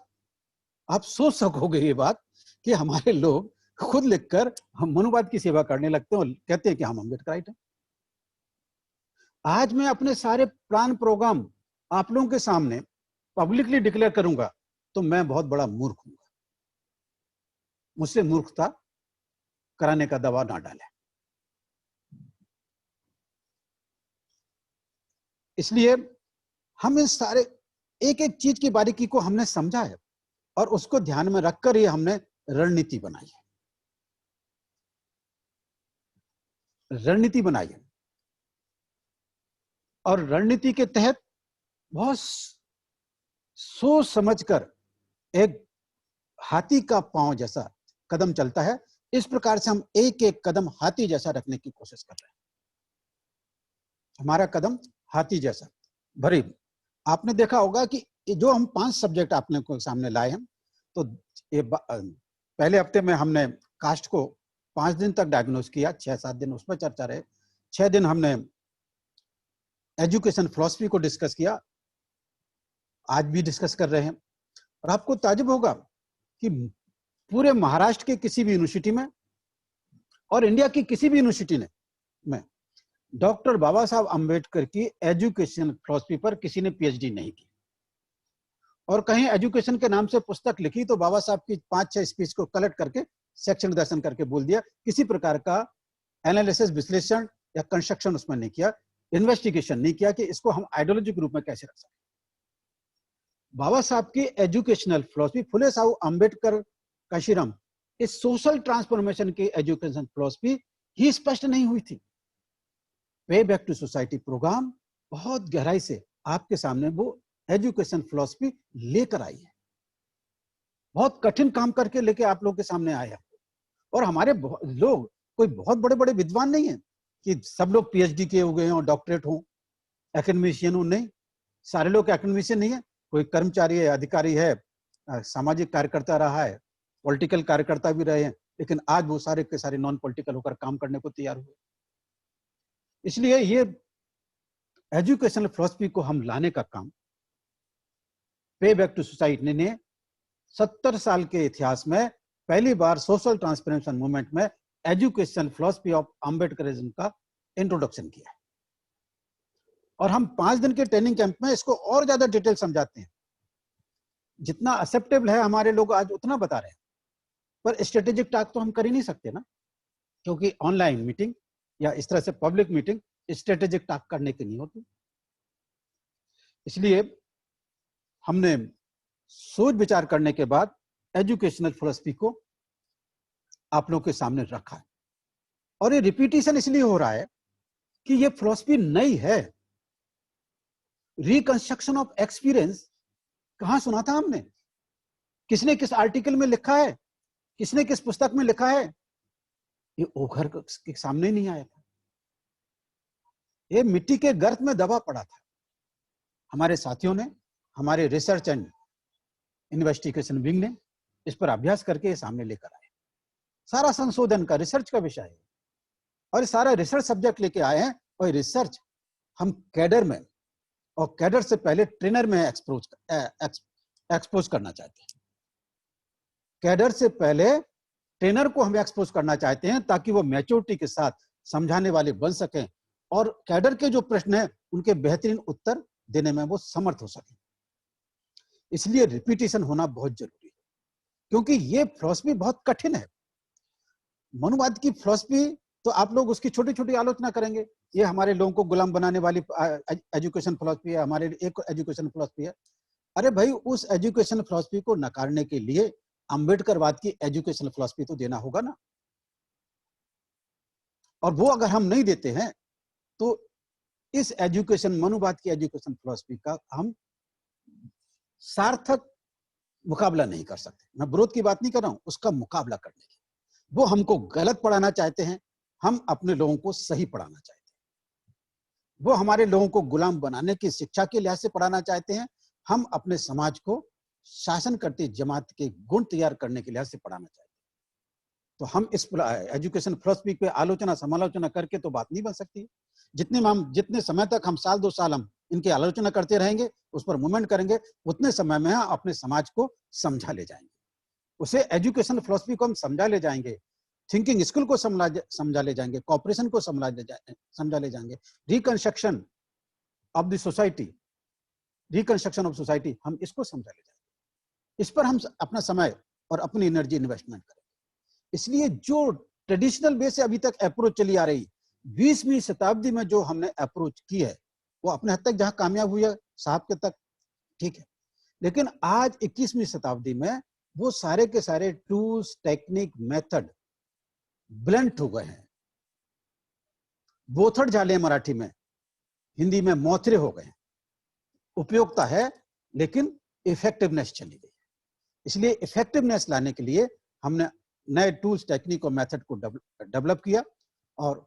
आप सोच सकोगे ये बात कि हमारे लोग खुद लिखकर हम मनुवाद की सेवा करने लगते हैं और कहते हैं कि हम अम्बेडकराइट हैं। आज मैं अपने सारे प्लान प्रोग्राम आप लोगों के सामने पब्लिकली डिक्लेयर करूंगा तो मैं बहुत बड़ा मूर्ख हूं। मुझसे मूर्खता कराने का दबाव ना डालें। इसलिए हम इस सारे एक एक चीज की बारीकी को हमने समझा है, और उसको ध्यान में रखकर ही हमने रणनीति बनाई है। रणनीति बनाई है, और रणनीति के तहत बहुत सोच समझकर एक हाथी का पांव जैसा कदम चलता है, इस प्रकार से हम एक एक कदम हाथी जैसा रखने की कोशिश कर रहे हैं। हमारा कदम हाथी जैसा भरी। आपने देखा होगा कि जो हम 5 सब्जेक्ट आपने को सामने लाए हैं, तो ये पहले हफ्ते में हमने कास्ट को 5 दिन तक डायग्नोज किया, 6-7 दिन उस पर चर्चा रहे। 6 दिन हमने एजुकेशन फिलॉसफी को डिस्कस किया, आज भी डिस्कस कर रहे हैं। और आपको ताज्जुब होगा कि पूरे महाराष्ट्र के किसी भी यूनिवर्सिटी में और इंडिया की किसी भी यूनिवर्सिटी में डॉक्टर बाबा साहब अंबेडकर की एजुकेशन फिलॉसफी पर किसी ने पीएचडी नहीं की, और कहीं एजुकेशन के नाम से पुस्तक लिखी तो बाबा साहब की 5-6 स्पीच को कलेक्ट करके सेक्शन दर्शन करके बोल दिया। किसी प्रकार का एनालिसिस, विश्लेषण या कंस्ट्रक्शन उसमें नहीं किया, इन्वेस्टिगेशन नहीं किया कि इसको हम आइडियोलॉजी के रूप में कैसे रख सकते। बाबा साहब की एजुकेशनल फिलॉसफी, फुले साहब अंबेडकर कांशीराम, इस सोशल ट्रांसफॉर्मेशन की एजुकेशन फिलॉसफी ही स्पष्ट नहीं हुई थी। पे बैक टू सोसाइटी प्रोग्राम बहुत गहराई से आपके सामने वो एजुकेशन फिलॉसफी लेकर आई है। बहुत कठिन काम करके लेके आप लोगों के सामने आया, और हमारे लोग कोई बहुत बड़े बड़े विद्वान नहीं है कि सब लोग पीएचडी किए हो गए और डॉक्टरेट हो, एकेडमिशियन हो। नहीं, सारे लोग एकेडमिशियन नहीं है। कोई कर्मचारी है, अधिकारी है, सामाजिक कार्यकर्ता रहा है, पॉलिटिकल कार्यकर्ता भी रहे हैं, लेकिन आज वो सारे के सारे नॉन पॉलिटिकल होकर काम करने को तैयार हुए। इसलिए ये एजुकेशनल फिलॉसफी को हम लाने का काम पे बैक टू सोसाइटी ने 70 साल के इतिहास में पहली बार सोशल ट्रांसफॉर्मेशन मूवमेंट में एजुकेशन फिलॉसफी ऑफ अम्बेडकरिज्म का इंट्रोडक्शन किया है। और हम 5 दिन के ट्रेनिंग कैंप में इसको और ज्यादा डिटेल समझाते हैं। जितना एक्सेप्टेबल है हमारे लोग आज उतना बता रहे हैं, पर स्ट्रेटेजिक टॉक तो हम कर ही नहीं सकते ना, क्योंकि ऑनलाइन मीटिंग या इस तरह से पब्लिक मीटिंग स्ट्रेटेजिक टॉक करने की नहीं होती। इसलिए हमने सोच विचार करने के बाद एजुकेशनल फिलॉसफी को आप लोगों के सामने रखा है। और ये रिपीटिशन इसलिए हो रहा है कि ये फिलॉसफी नई है। रिकंस्ट्रक्शन ऑफ एक्सपीरियंस कहां सुना था हमने? किसने किस आर्टिकल में लिखा है? किसने किस पुस्तक में लिखा है? ये ओघर के सामने नहीं आया था। ये मिट्टी के गर्त में दबा पड़ा था। हमारे साथियों ने, हमारे रिसर्च एंड इन्वेस्टिगेशन विंग ने इस पर अभ्यास करके ये सामने लेकर आए। सारा संशोधन का रिसर्च का विषय है और सारा रिसर्च सब्जेक्ट लेके आए हैं। और रिसर्च हम कैडर में और कैडर से पहले ट्रेनर में एक्सपोज करना चाहते हैं। कैडर से पहले ट्रेनर को हम एक्सपोज करना चाहते हैं ताकि वो मैच्योरिटी के साथ समझाने वाले बन सकें और कैडर के जो प्रश्न है उनके बेहतरीन उत्तर देने में वो समर्थ हो सके। इसलिए रिपीटेशन होना बहुत जरूरी है, क्योंकि ये फिलॉसफी बहुत कठिन है। मनुवाद की फिलॉसफी तो आप लोग उसकी छोटी छोटी आलोचना करेंगे, ये हमारे लोगों को गुलाम बनाने वाली एजुकेशन फिलॉसफी है, हमारे एक एजुकेशन फिलॉसफी है। अरे भाई, उस एजुकेशन फिलॉसफी को नकारने के लिए अंबेडकरवाद की एजुकेशन फिलॉसफी तो देना होगा ना। और वो अगर हम नहीं देते हैं तो इस एजुकेशन, मनुवाद की एजुकेशन फिलॉसफी का हम सार्थक मुकाबला नहीं कर सकते। मैं विरोध की बात नहीं कर रहा हूं, उसका मुकाबला करने की। वो हमको गलत पढ़ाना चाहते हैं, हम अपने लोगों को सही पढ़ाना चाहते हैं। वो हमारे लोगों को गुलाम बनाने की शिक्षा के लिहाज से पढ़ाना चाहते हैं, हम अपने समाज को शासन करती जमात के गुण तैयार करने के लिहाज से पढ़ाना चाहते हैं। तो हम इस एजुकेशन फिलॉसफी पे आलोचना समालोचना करके तो बात नहीं बन सकती। जितने समय तक हम साल 2 साल हम इनकी आलोचना करते रहेंगे, उस पर मूवमेंट करेंगे, उतने समय में हम अपने समाज को समझा ले जाएंगे। उसे एजुकेशन फिलॉसफी को हम समझा ले जाएंगे, थिंकिंग स्किल को समझा ले जाएंगे, कॉपरेशन को समझा ले जाएंगे, reconstruction of the society, reconstruction of society, हम इसको समझा ले जाएंगे। इस पर हम अपना समय और अपनी एनर्जी इन्वेस्टमेंट करेंगे। इसलिए जो ट्रेडिशनल वे से अभी तक अप्रोच चली आ रही, 20वीं शताब्दी में जो हमने अप्रोच की है वो अपने हद तक जहां कामयाब हुई है साहब के तक, ठीक है, लेकिन आज 21वीं शताब्दी में वो सारे के सारे टूल्स, टेक्निक, मेथड ब्लंट हो गए हैं। बोथड़ झाले मराठी में, हिंदी में मोथरे हो गए हैं। उपयोगिता है लेकिन इफेक्टिवनेस चली गई। इसलिए इफेक्टिवनेस लाने के लिए हमने नए टूल्स, टेक्निक और मेथड को डेवलप किया और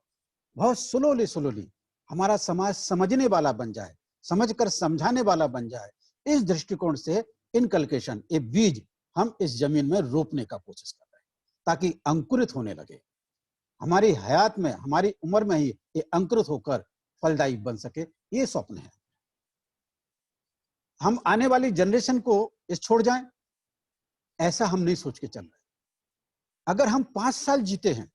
बहुत स्लोली हमारा समाज समझने वाला बन जाए, समझकर समझाने वाला बन जाए। इस दृष्टिकोण से इनकल्केशन, ये बीज हम इस जमीन में रोपने का कोशिश कर रहे हैं ताकि अंकुरित होने लगे। हमारी हयात में, हमारी उम्र में ही ये अंकुरित होकर फलदायी बन सके, ये स्वप्न है। हम आने वाली जनरेशन को इस छोड़ जाएं, ऐसा हम नहीं सोच के चल रहे। अगर हम 5 साल जीते हैं,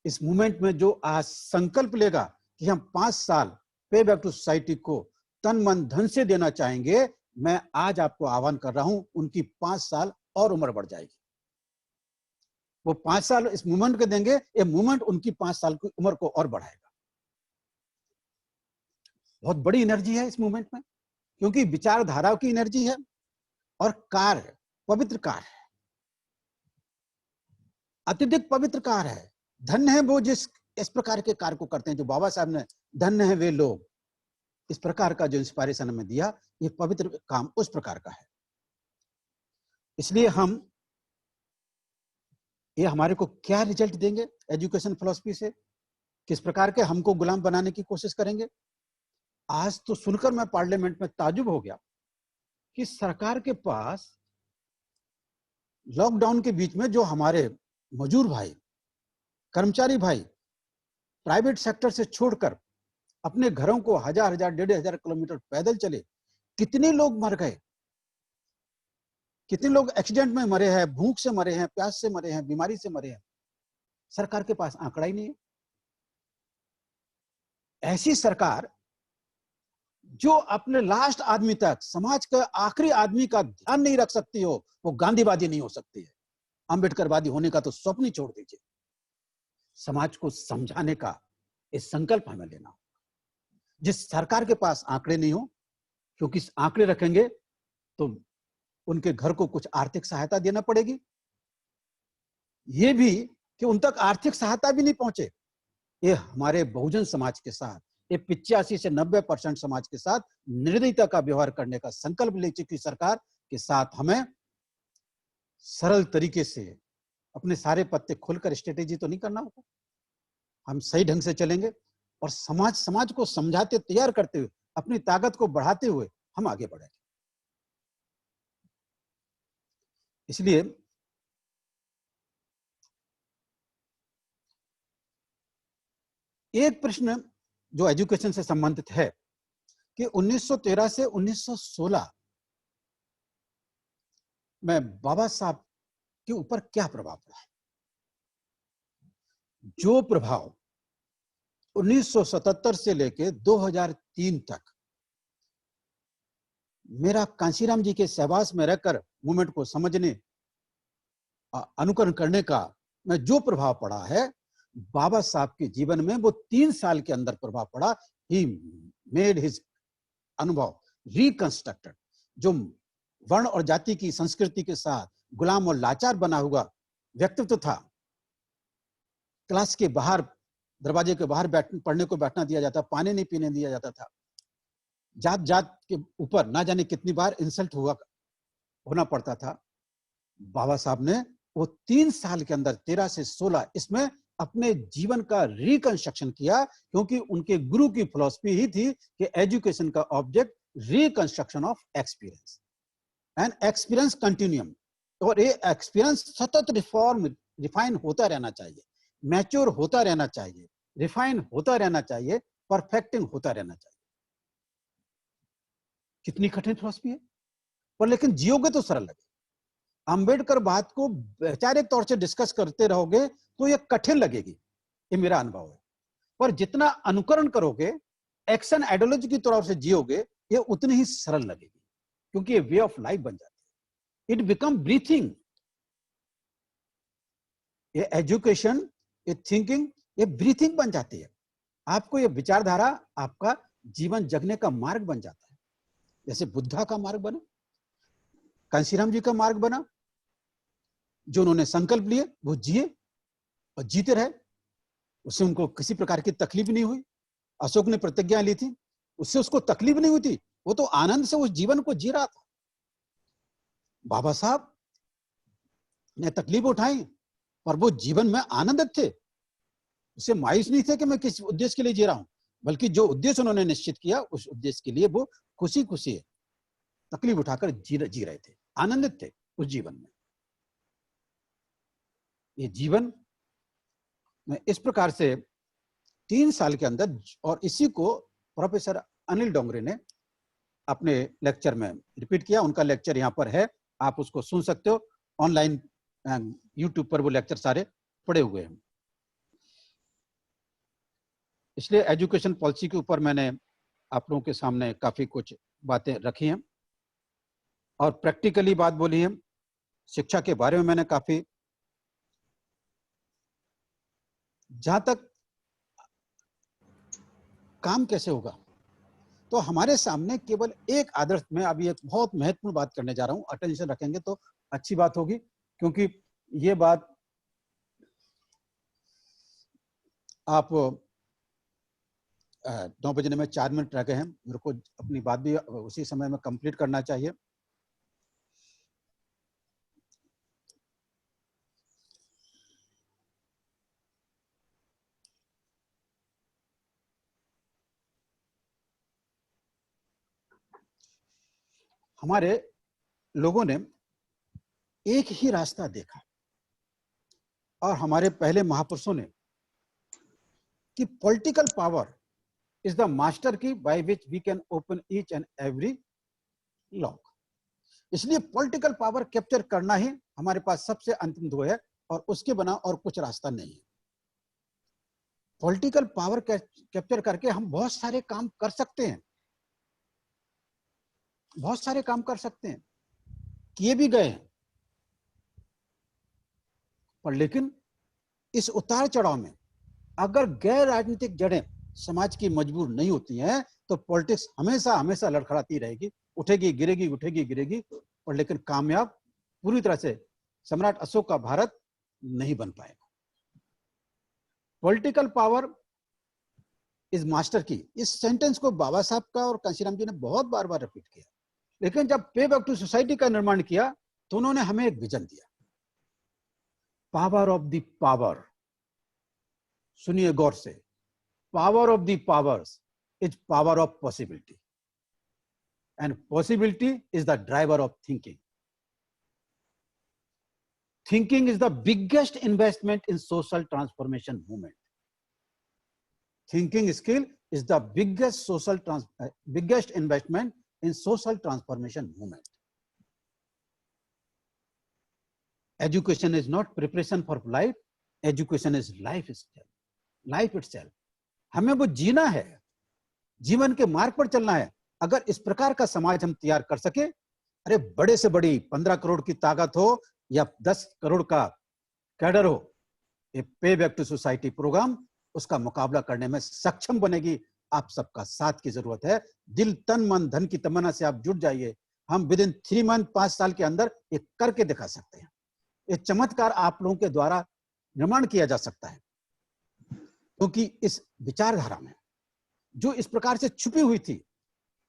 इस मूवमेंट में जो आज संकल्प लेगा कि हम 5 साल पे बैक टू सोसाइटी को तन मन धन से देना चाहेंगे, मैं आज आपको आह्वान कर रहा हूं, उनकी 5 साल और उम्र बढ़ जाएगी। वो 5 साल इस मूवमेंट को देंगे, ये मूवमेंट उनकी 5 साल की उम्र को और बढ़ाएगा। बहुत बड़ी एनर्जी है इस मूवमेंट में, क्योंकि विचारधारा की एनर्जी है और कार है, पवित्र कार है, अत्यधिक पवित्र कार है। धन्य है वो जिस इस प्रकार के कार्य को करते हैं, जो बाबा साहब ने धन्य है वे लोग, इस प्रकार का जो इंस्पायरेशन हमें दिया, ये पवित्र काम उस प्रकार का है। इसलिए हम ये हमारे को क्या रिजल्ट देंगे एजुकेशन फिलॉसफी से, किस प्रकार के हमको गुलाम बनाने की कोशिश करेंगे। आज तो सुनकर मैं पार्लियामेंट में ताजुब हो गया कि सरकार के पास लॉकडाउन के बीच में जो हमारे मजदूर भाई, कर्मचारी भाई प्राइवेट सेक्टर से छोड़कर अपने घरों को 1000, 1500 किलोमीटर पैदल चले, कितने लोग मर गए, कितने लोग एक्सीडेंट में मरे हैं, भूख से मरे हैं, प्यास से मरे हैं, बीमारी से मरे हैं, सरकार के पास आंकड़ा ही नहीं है। ऐसी सरकार जो अपने लास्ट आदमी तक, समाज के आखिरी आदमी का ध्यान नहीं रख सकती हो, वो गांधीवादी नहीं हो सकती है। अंबेडकरवादी होने का तो स्वप्न ही छोड़ दीजिए। समाज को समझाने का इस संकल्प हमें लेना होगा। जिस सरकार के पास आंकड़े नहीं हो, क्योंकि आंकड़े रखेंगे तो उनके घर को कुछ आर्थिक सहायता देना पड़ेगी, ये भी कि उन तक आर्थिक सहायता भी नहीं पहुंचे। ये हमारे बहुजन समाज के साथ, ये 85 से 90% समाज के साथ निर्दयता का व्यवहार करने का संकल्प ले चुकी सरकार के साथ हमें सरल तरीके से अपने सारे पत्ते खोलकर स्ट्रेटेजी तो नहीं करना होगा। हम सही ढंग से चलेंगे और समाज को समझाते, तैयार करते हुए, अपनी ताकत को बढ़ाते हुए हम आगे बढ़ेंगे। इसलिए एक प्रश्न जो एजुकेशन से संबंधित है कि 1913 से 1916 में बाबा साहब के ऊपर क्या प्रभाव पड़ा? जो प्रभाव 1977 से लेके 2003 तक मेरा कांशीराम जी के सहवास में रहकर मूवमेंट को समझने, अनुकरण करने का में जो प्रभाव पड़ा है, बाबा साहब के जीवन में वो 3 साल के अंदर प्रभाव पड़ा। ही मेड हिज अनुभव रिकंस्ट्रक्टेड। जो वर्ण और जाति की संस्कृति के साथ गुलाम और लाचार बना हुआ व्यक्तित्व था, क्लास के बाहर, दरवाजे के बाहर पढ़ने को बैठना दिया जाता, पानी नहीं पीने दिया जाता था, जात जात के ऊपर ना जाने कितनी बार इंसल्ट होना पड़ता था। बाबा साहब ने वो 3 साल के अंदर 13 से 16 इसमें अपने जीवन का रिकंस्ट्रक्शन किया, क्योंकि उनके गुरु की फिलॉसफी ही थी कि एजुकेशन का object reconstruction of experience and experience continuum. और ये एक्सपीरियंस सतत रिफाइन होता रहना चाहिए, मैच्योर होता रहना चाहिए, रिफाइन होता रहना चाहिए, परफेक्टिंग होता रहना चाहिए। कितनी कठिन फिलॉसफी है, पर लेकिन जियोगे तो सरल लगे। अंबेडकर बात को वैचारिक तौर से डिस्कस करते रहोगे तो ये कठिन लगेगी, ये मेरा अनुभव है। पर जितना अनुकरण करोगे, एक्शन आइडियोलॉजी की तरफ से जियोगे, ये उतनी ही सरल लगेगी, क्योंकि ये वे ऑफ लाइफ बन जाती है। It become breathing. ये एजुकेशन, ये थिंकिंग, ये ब्रीथिंग बन जाती है। आपको ये विचारधारा आपका जीवन जगने का मार्ग बन जाता है। जैसे बुद्धा का मार्ग बना, कांशीराम जी का मार्ग बना, जो उन्होंने संकल्प लिए वो जिए और जीते रहे। उससे उनको किसी प्रकार की तकलीफ नहीं हुई। अशोक ने प्रतिज्ञा ली थी, उससे उसको तकलीफ नहीं हुई थी, वो तो आनंद से उस जीवन को जी रहा था। बाबा साहब ने तकलीफ उठाई, पर वो जीवन में आनंदित थे। उससे मायूस नहीं थे कि मैं किस उद्देश्य के लिए जी रहा हूं, बल्कि जो उद्देश्य उन्होंने निश्चित किया उस उद्देश्य के लिए वो खुशी खुशी तकलीफ उठाकर जी रहे थे, आनंदित थे उस जीवन में। ये जीवन में इस प्रकार से 3 साल के अंदर, और इसी को प्रोफेसर अनिल डोंगरे ने अपने लेक्चर में रिपीट किया। उनका लेक्चर यहाँ पर है, आप उसको सुन सकते हो ऑनलाइन, यूट्यूब पर वो लेक्चर सारे पड़े हुए हैं। इसलिए एजुकेशन पॉलिसी के ऊपर मैंने आप लोगों के सामने काफी कुछ बातें रखी हैं और प्रैक्टिकली बात बोली है। शिक्षा के बारे में मैंने काफी, जहां तक काम कैसे होगा, तो हमारे सामने केवल एक आदर्श, में अभी एक बहुत महत्वपूर्ण बात करने जा रहा हूं, अटेंशन रखेंगे तो अच्छी बात होगी, क्योंकि ये बात आप 9 बजने में 4 मिनट रह गए हैं, मेरे को अपनी बात भी उसी समय में कंप्लीट करना चाहिए। हमारे लोगों ने एक ही रास्ता देखा, और हमारे पहले महापुरुषों ने, कि political power is the master key by which we can open each and every lock. इसलिए पॉलिटिकल पावर कैप्चर करना ही हमारे पास सबसे अंतिम ध्येय है, और उसके बिना और कुछ रास्ता नहीं है। पॉलिटिकल पावर कैप्चर करके हम बहुत सारे काम कर सकते हैं, बहुत सारे काम कर सकते हैं, किए भी गए हैं, पर लेकिन इस उतार चढ़ाव में अगर गैर राजनीतिक जड़ें समाज की मजबूर नहीं होती हैं, तो पॉलिटिक्स हमेशा हमेशा लड़खड़ाती रहेगी, उठेगी गिरेगी, उठेगी गिरेगी, और लेकिन कामयाब पूरी तरह से सम्राट अशोक का भारत नहीं बन पाएगा। पॉलिटिकल पावर इज मास्टर की, इस सेंटेंस को बाबा साहब का और कांशीराम जी ने बहुत बार बार रिपीट किया। लेकिन जब पे बैक टू सोसाइटी का निर्माण किया तो उन्होंने हमें एक विजन दिया, पावर ऑफ द पावर, सुनिए गौर से, power of the powers is power of possibility, and possibility is the driver of thinking. Thinking is the biggest investment in social transformation movement. Thinking skill is the biggest investment in social transformation movement. Education is not preparation for life. Education is life itself. Life itself. हमें वो जीना है, जीवन के मार्ग पर चलना है. अगर इस प्रकार का समाज हम तैयार कर सके, अरे बड़े से बड़ी 15 करोड़ की ताकत हो या 10 करोड़ का कैडर हो, ये पे बैक टू सोसाइटी प्रोग्राम उसका मुकाबला करने में सक्षम बनेगी. आप सबका साथ की जरूरत है. दिल तन मन धन की तमन्ना से आप जुट जाइए. हम विद इन 3 मंथ 5 साल के अंदर ये करके दिखा सकते हैं. ये चमत्कार आप लोगों के द्वारा निर्माण किया जा सकता है, क्योंकि इस विचारधारा में जो इस प्रकार से छुपी हुई थी,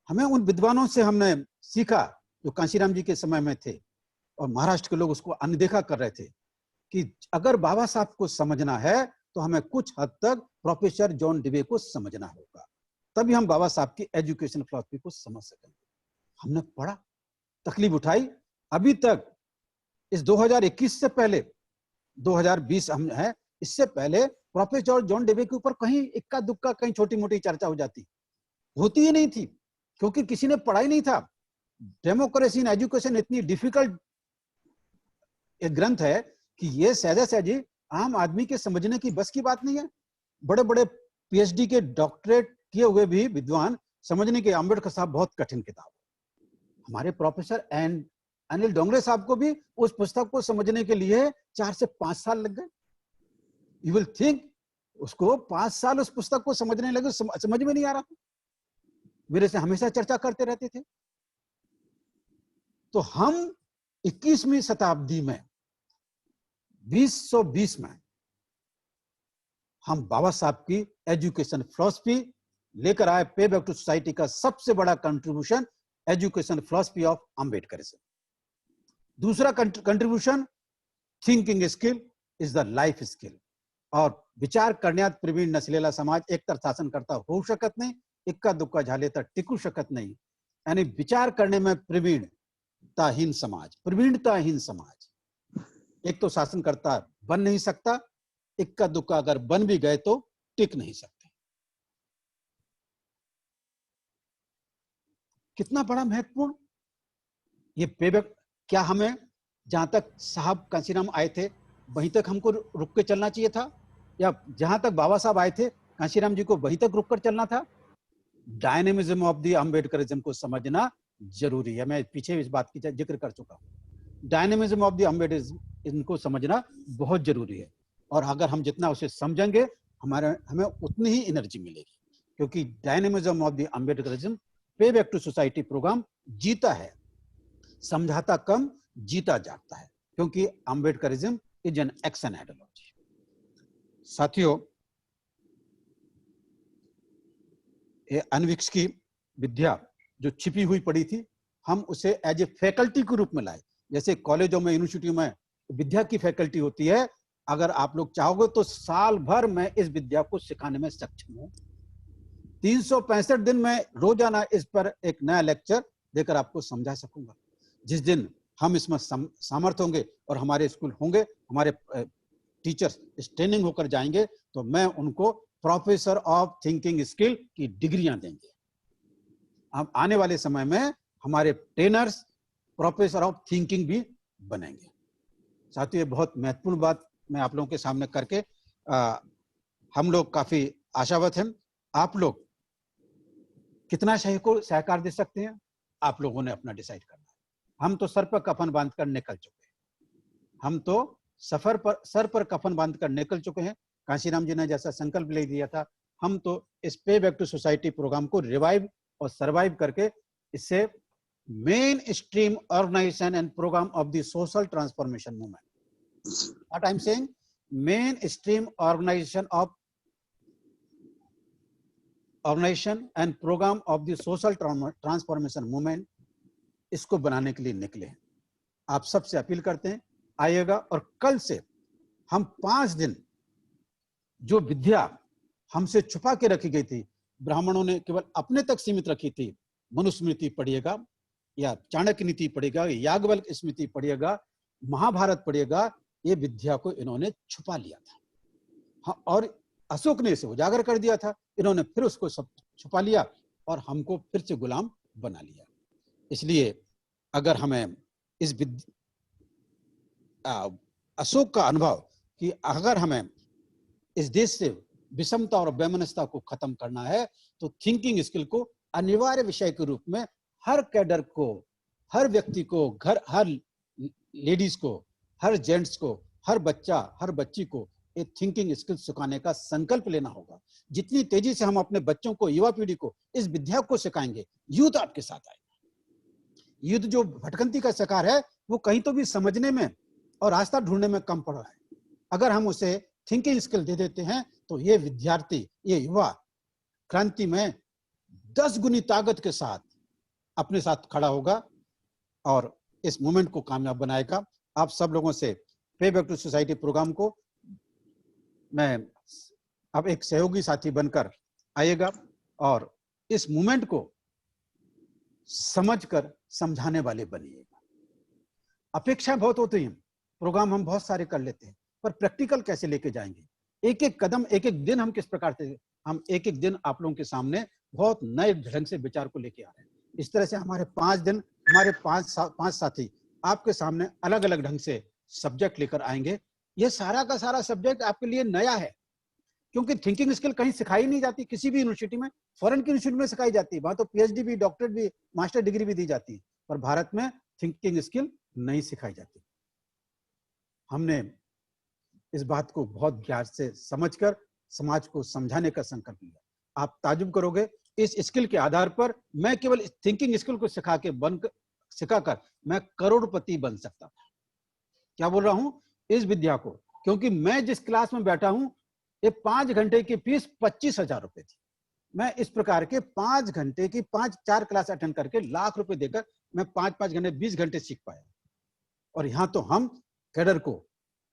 हमें उन विद्वानों से हमने सीखा जो कांशीराम जी के समय में थे, और महाराष्ट्र के लोग उसको अनदेखा कर रहे थे कि अगर बाबा साहब को समझना है तो हमें कुछ हद तक प्रोफेसर जॉन डिवे को समझना होगा, तभी हम बाबा साहब की एजुकेशन फिलॉसफी को समझ सकेंगे. हमने पढ़ा, तकलीफ उठाई. अभी तक इस 2021 से पहले 2020 हम है, इससे पहले प्रोफेसर जॉन डिवे के ऊपर कहीं इक्का दुक्का कहीं छोटी मोटी चर्चा हो जाती, होती ही नहीं थी, क्योंकि किसी ने पढ़ा ही नहीं था. डेमोक्रेसी इन एजुकेशन इतनी डिफिकल्ट एक ग्रंथ है कि ये सहजा सहजी आम आदमी के समझने की बस की बात नहीं है. बड़े बड़े पीएचडी के डॉक्टरेट किए हुए भी विद्वान समझने के अम्बेडकर साहब बहुत कठिन किताब. हमारे प्रोफेसर एन अनिल डोंगरे साहब को भी उस पुस्तक को समझने के लिए 4 से 5 साल लग गए. यू विल थिंक उसको 5 साल उस पुस्तक को समझने लगे, समझ में नहीं आ रहा. मेरे से हमेशा चर्चा करते रहते थे. तो हम 21वीं शताब्दी में 2020 में हम बाबा साहब की एजुकेशन फिलॉसफी लेकर आए. पे बैक टू सोसाइटी का सबसे बड़ा कंट्रीब्यूशन एजुकेशन फिलॉसफी ऑफ अंबेडकरिज्म. दूसरा contribution thinking skill is the life skill. और विचार करण्यात प्रवीण नसलेला समाज एक तर शासन करता होऊ शकत नाही, इक्का दुक्का झाले तर टिकू शकत नाही. यानी विचार करने में प्रवीणताहीन समाज, प्रवीणताहीन समाज एक तो शासनकर्ता बन नहीं सकता, इक्का दुक्का अगर बन भी गए तो टिक नहीं सकते. कितना बड़ा महत्वपूर्ण ये पेबैक. क्या हमें जहां तक साहब कांशीराम आए थे वहीं तक हमको रुक के चलना चाहिए था, या जहां तक बाबा साहब आए थे कांशीराम जी को वहीं तक रुक कर चलना था? डायनेमिज्म ऑफ द अंबेडकरिज्म को समझना जरूरी है. मैं पीछे इस बात की जिक्र कर चुका हूं. डायनेमिज्म ऑफ द अंबेडकरिज्म इनको समझना बहुत जरूरी है, और अगर हम जितना उसे समझेंगे हमें उतनी ही एनर्जी मिलेगी, क्योंकि डायनेमिज्म ऑफ द अंबेडकरिज्म पे बैक टू सोसाइटी प्रोग्राम जीता है. समझाता कम, जीता जाता है, क्योंकि अंबेडकरिज्म इज एन एक्शन आइडियोलॉजी. साथियों, ये अनविक्स की विद्या जो छिपी हुई पड़ी थी, हम उसे एज ए फैकल्टी के रूप में लाए. जैसे कॉलेजों में, यूनिवर्सिटियों में विद्या की फैकल्टी होती है. अगर आप लोग चाहोगे तो साल भर में इस विद्या को सिखाने में सक्षम हूं. 365 दिन में रोजाना इस पर एक नया लेक्चर देकर आपको समझा सकूंगा. जिस दिन हम इसमें सामर्थ्य होंगे और हमारे स्कूल होंगे, हमारे टीचर्स इस ट्रेनिंग होकर जाएंगे, तो मैं उनको प्रोफेसर ऑफ थिंकिंग स्किल की डिग्रियां देंगे. अब आने वाले समय में हमारे ट्रेनर्स प्रोफेसर ऑफ थिंकिंग भी बनेंगे. साथियों, ये बहुत महत्वपूर्ण बात मैं आप लोगों के सामने करके हम लोग काफी आशावत हैं. आप लोग कितना सहकार दे सकते हैं, आप लोगों ने अपना डिसाइड करना है. हम तो सर पर कफन बांधकर निकल चुके हैं. हम तो सर पर कफन बांधकर निकल चुके हैं. कांशीराम जी ने जैसा संकल्प ले लिया था, हम तो इस pay back to society program को रिवाइव और सर्वाइव करके इससे mainstream organisation and program of the social transformation movement. What I am saying, mainstream organisation and program of the social transformation movement, इसको बनाने के लिए निकले हैं. आप सबसे अपील करते हैं, आइएगा. और कल से हम 5 दिन जो विद्या हमसे छुपा के रखी गई थी, ब्राह्मणों ने केवल अपने तक सीमित रखी थी, मनुस्मृति पढ़िएगा या चाणक्य नीति पढ़िएगा, याज्ञवल्क्य स्मृति पढ़िएगा, महाभारत पढ़िएगा, ये विद्या को इन्होंने छुपा लिया था। हाँ, और अशोक ने इसे उजागर कर दिया था, इन्होंने फिर उसको सब छुपा लिया और हमको फिर से गुलाम बना लिया। इसलिए अगर हमें इस अशोक का अनुभव कि अगर हमें इस देश से विषमता और वैमनस्यता को खत्म करना है तो थिंकिंग स्किल को अनिवार्य विषय के रूप में हर कैडर को, हर व्यक्ति को, हर लेडीज को, हर जेंट्स को, हर बच्चा, हर बच्ची को एक थिंकिंग स्किल सिखाने का संकल्प लेना होगा। जितनी तेजी से हम अपने बच्चों को, युवा पीढ़ी को इस विद्या को सिखाएंगे, यूथ आपके साथ आएगा। यूथ जो भटकंती का शिकार है वो कहीं तो भी समझने में और रास्ता ढूंढने में कम पड़ा है। अगर हम उसे थिंकिंग स्किल दे देते हैं तो ये विद्यार्थी, ये युवा क्रांति में 10 गुनी ताकत के साथ अपने साथ खड़ा होगा और इस मूवमेंट को कामयाब बनाएगा। आप सब लोगों से पे बैक टू सोसाइटी प्रोग्राम को मैं अब एक सहयोगी साथी बनकर आएगा और इस मूवमेंट को समझकर समझाने वाले बनिएगा। अपेक्षा बहुत होती है, प्रोग्राम हम बहुत सारे कर लेते हैं, पर प्रैक्टिकल कैसे लेके जाएंगे? एक एक कदम, एक एक दिन हम किस प्रकार से, हम एक एक दिन आप लोगों के सामने बहुत नए ढंग से विचार को लेके आ रहे हैं। इस तरह से हमारे 5 दिन, हमारे 5 साथी आपके सामने अलग अलग ढंग से सब्जेक्ट लेकर आएंगे। ये सारा का सारा सब्जेक्ट आपके लिए नया है, क्योंकि थिंकिंग स्किल कहीं सिखाई नहीं जाती किसी भी यूनिवर्सिटी में। फॉरेन की यूनिवर्सिटी में सिखाई जाती है, वहां तो पीएचडी भी, डॉक्टरेट भी, मास्टर डिग्री भी दी जाती है, पर भारत में थिंकिंग स्किल नहीं सिखाई जाती। हमने इस बात को बहुत ध्यान से समझकर समाज को समझाने का संकल्प लिया। आप ताजुब करोगे, इस स्किल के आधार पर मैं केवल थिंकिंग स्किल को सिखाकर मैं करोड़पति बन सकता था। क्या बोल रहा हूं? इस विद्या को, क्योंकि मैं जिस क्लास में बैठा हूं ये 5 घंटे की फीस 25,000 रुपए थी। मैं इस प्रकार के 5 घंटे की 4 क्लास अटेंड करके लाख रुपए देकर मैं 5 घंटे 20 घंटे सीख पाया, और यहां तो हम कैडर को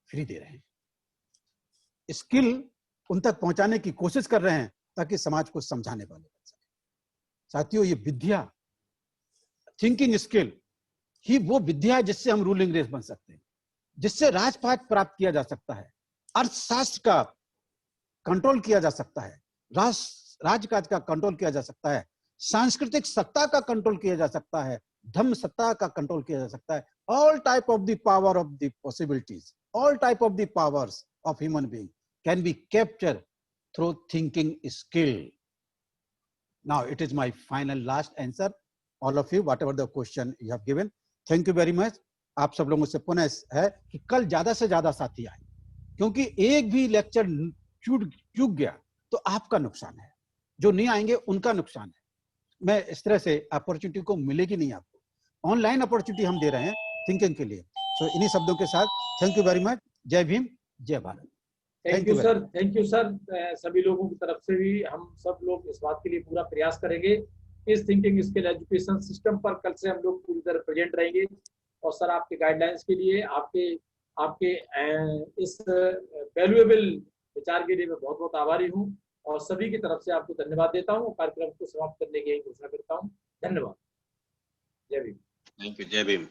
फ्री दे रहे हैं। स्किल उन तक पहुंचाने की कोशिश कर रहे हैं ताकि समाज को समझाने वाले बन सके। साथियों, ये विद्या, थिंकिंग स्किल ही वो विद्या है जिससे हम रूलिंग रेस बन सकते हैं, जिससे राजपाट प्राप्त किया जा सकता है, अर्थशास्त्र का कंट्रोल किया जा सकता है, राजकाज का कंट्रोल किया जा सकता है, सांस्कृतिक सत्ता का कंट्रोल किया जा सकता है, धर्म सत्ता का कंट्रोल किया जा सकता है। All type of the power of the possibilities, all type of the powers of human being can be captured through thinking skill. Now it is my final last answer, all of you, whatever the question you have given. Thank you very much. आप सब लोगों से पुनः है कि कल ज्यादा से ज्यादा साथी आए, क्योंकि एक भी लेक्चर चूक गया तो आपका नुकसान है, जो नहीं आएंगे उनका नुकसान है। मैं इस तरह से अपॉर्चुनिटी को मिलेगी नहीं आपको, ऑनलाइन अपॉर्चुनिटी हम दे रहे हैं थिंकिंग के लिए। तो इन्हीं शब्दों के साथ थैंक यू वेरी मच। जय भीम, जय Bharat. Thank you sir, thank you sir. सभी लोगों की तरफ से भी हम सब लोग इस बात के लिए पूरा प्रयास करेंगे। इस थिंकिंग स्किल एजुकेशन सिस्टम पर कल से हम लोग पूरी तरह प्रेजेंट रहेंगे। और सर, आपके गाइडलाइंस के लिए, आपके इस वैल्यूएबल विचार के लिए मैं बहुत बहुत आभारी हूँ, और सभी की तरफ से आपको धन्यवाद देता हूँ। कार्यक्रम को समाप्त करने की घोषणा करता हूँ। धन्यवाद। जय भीम। Thank you. जय भीम।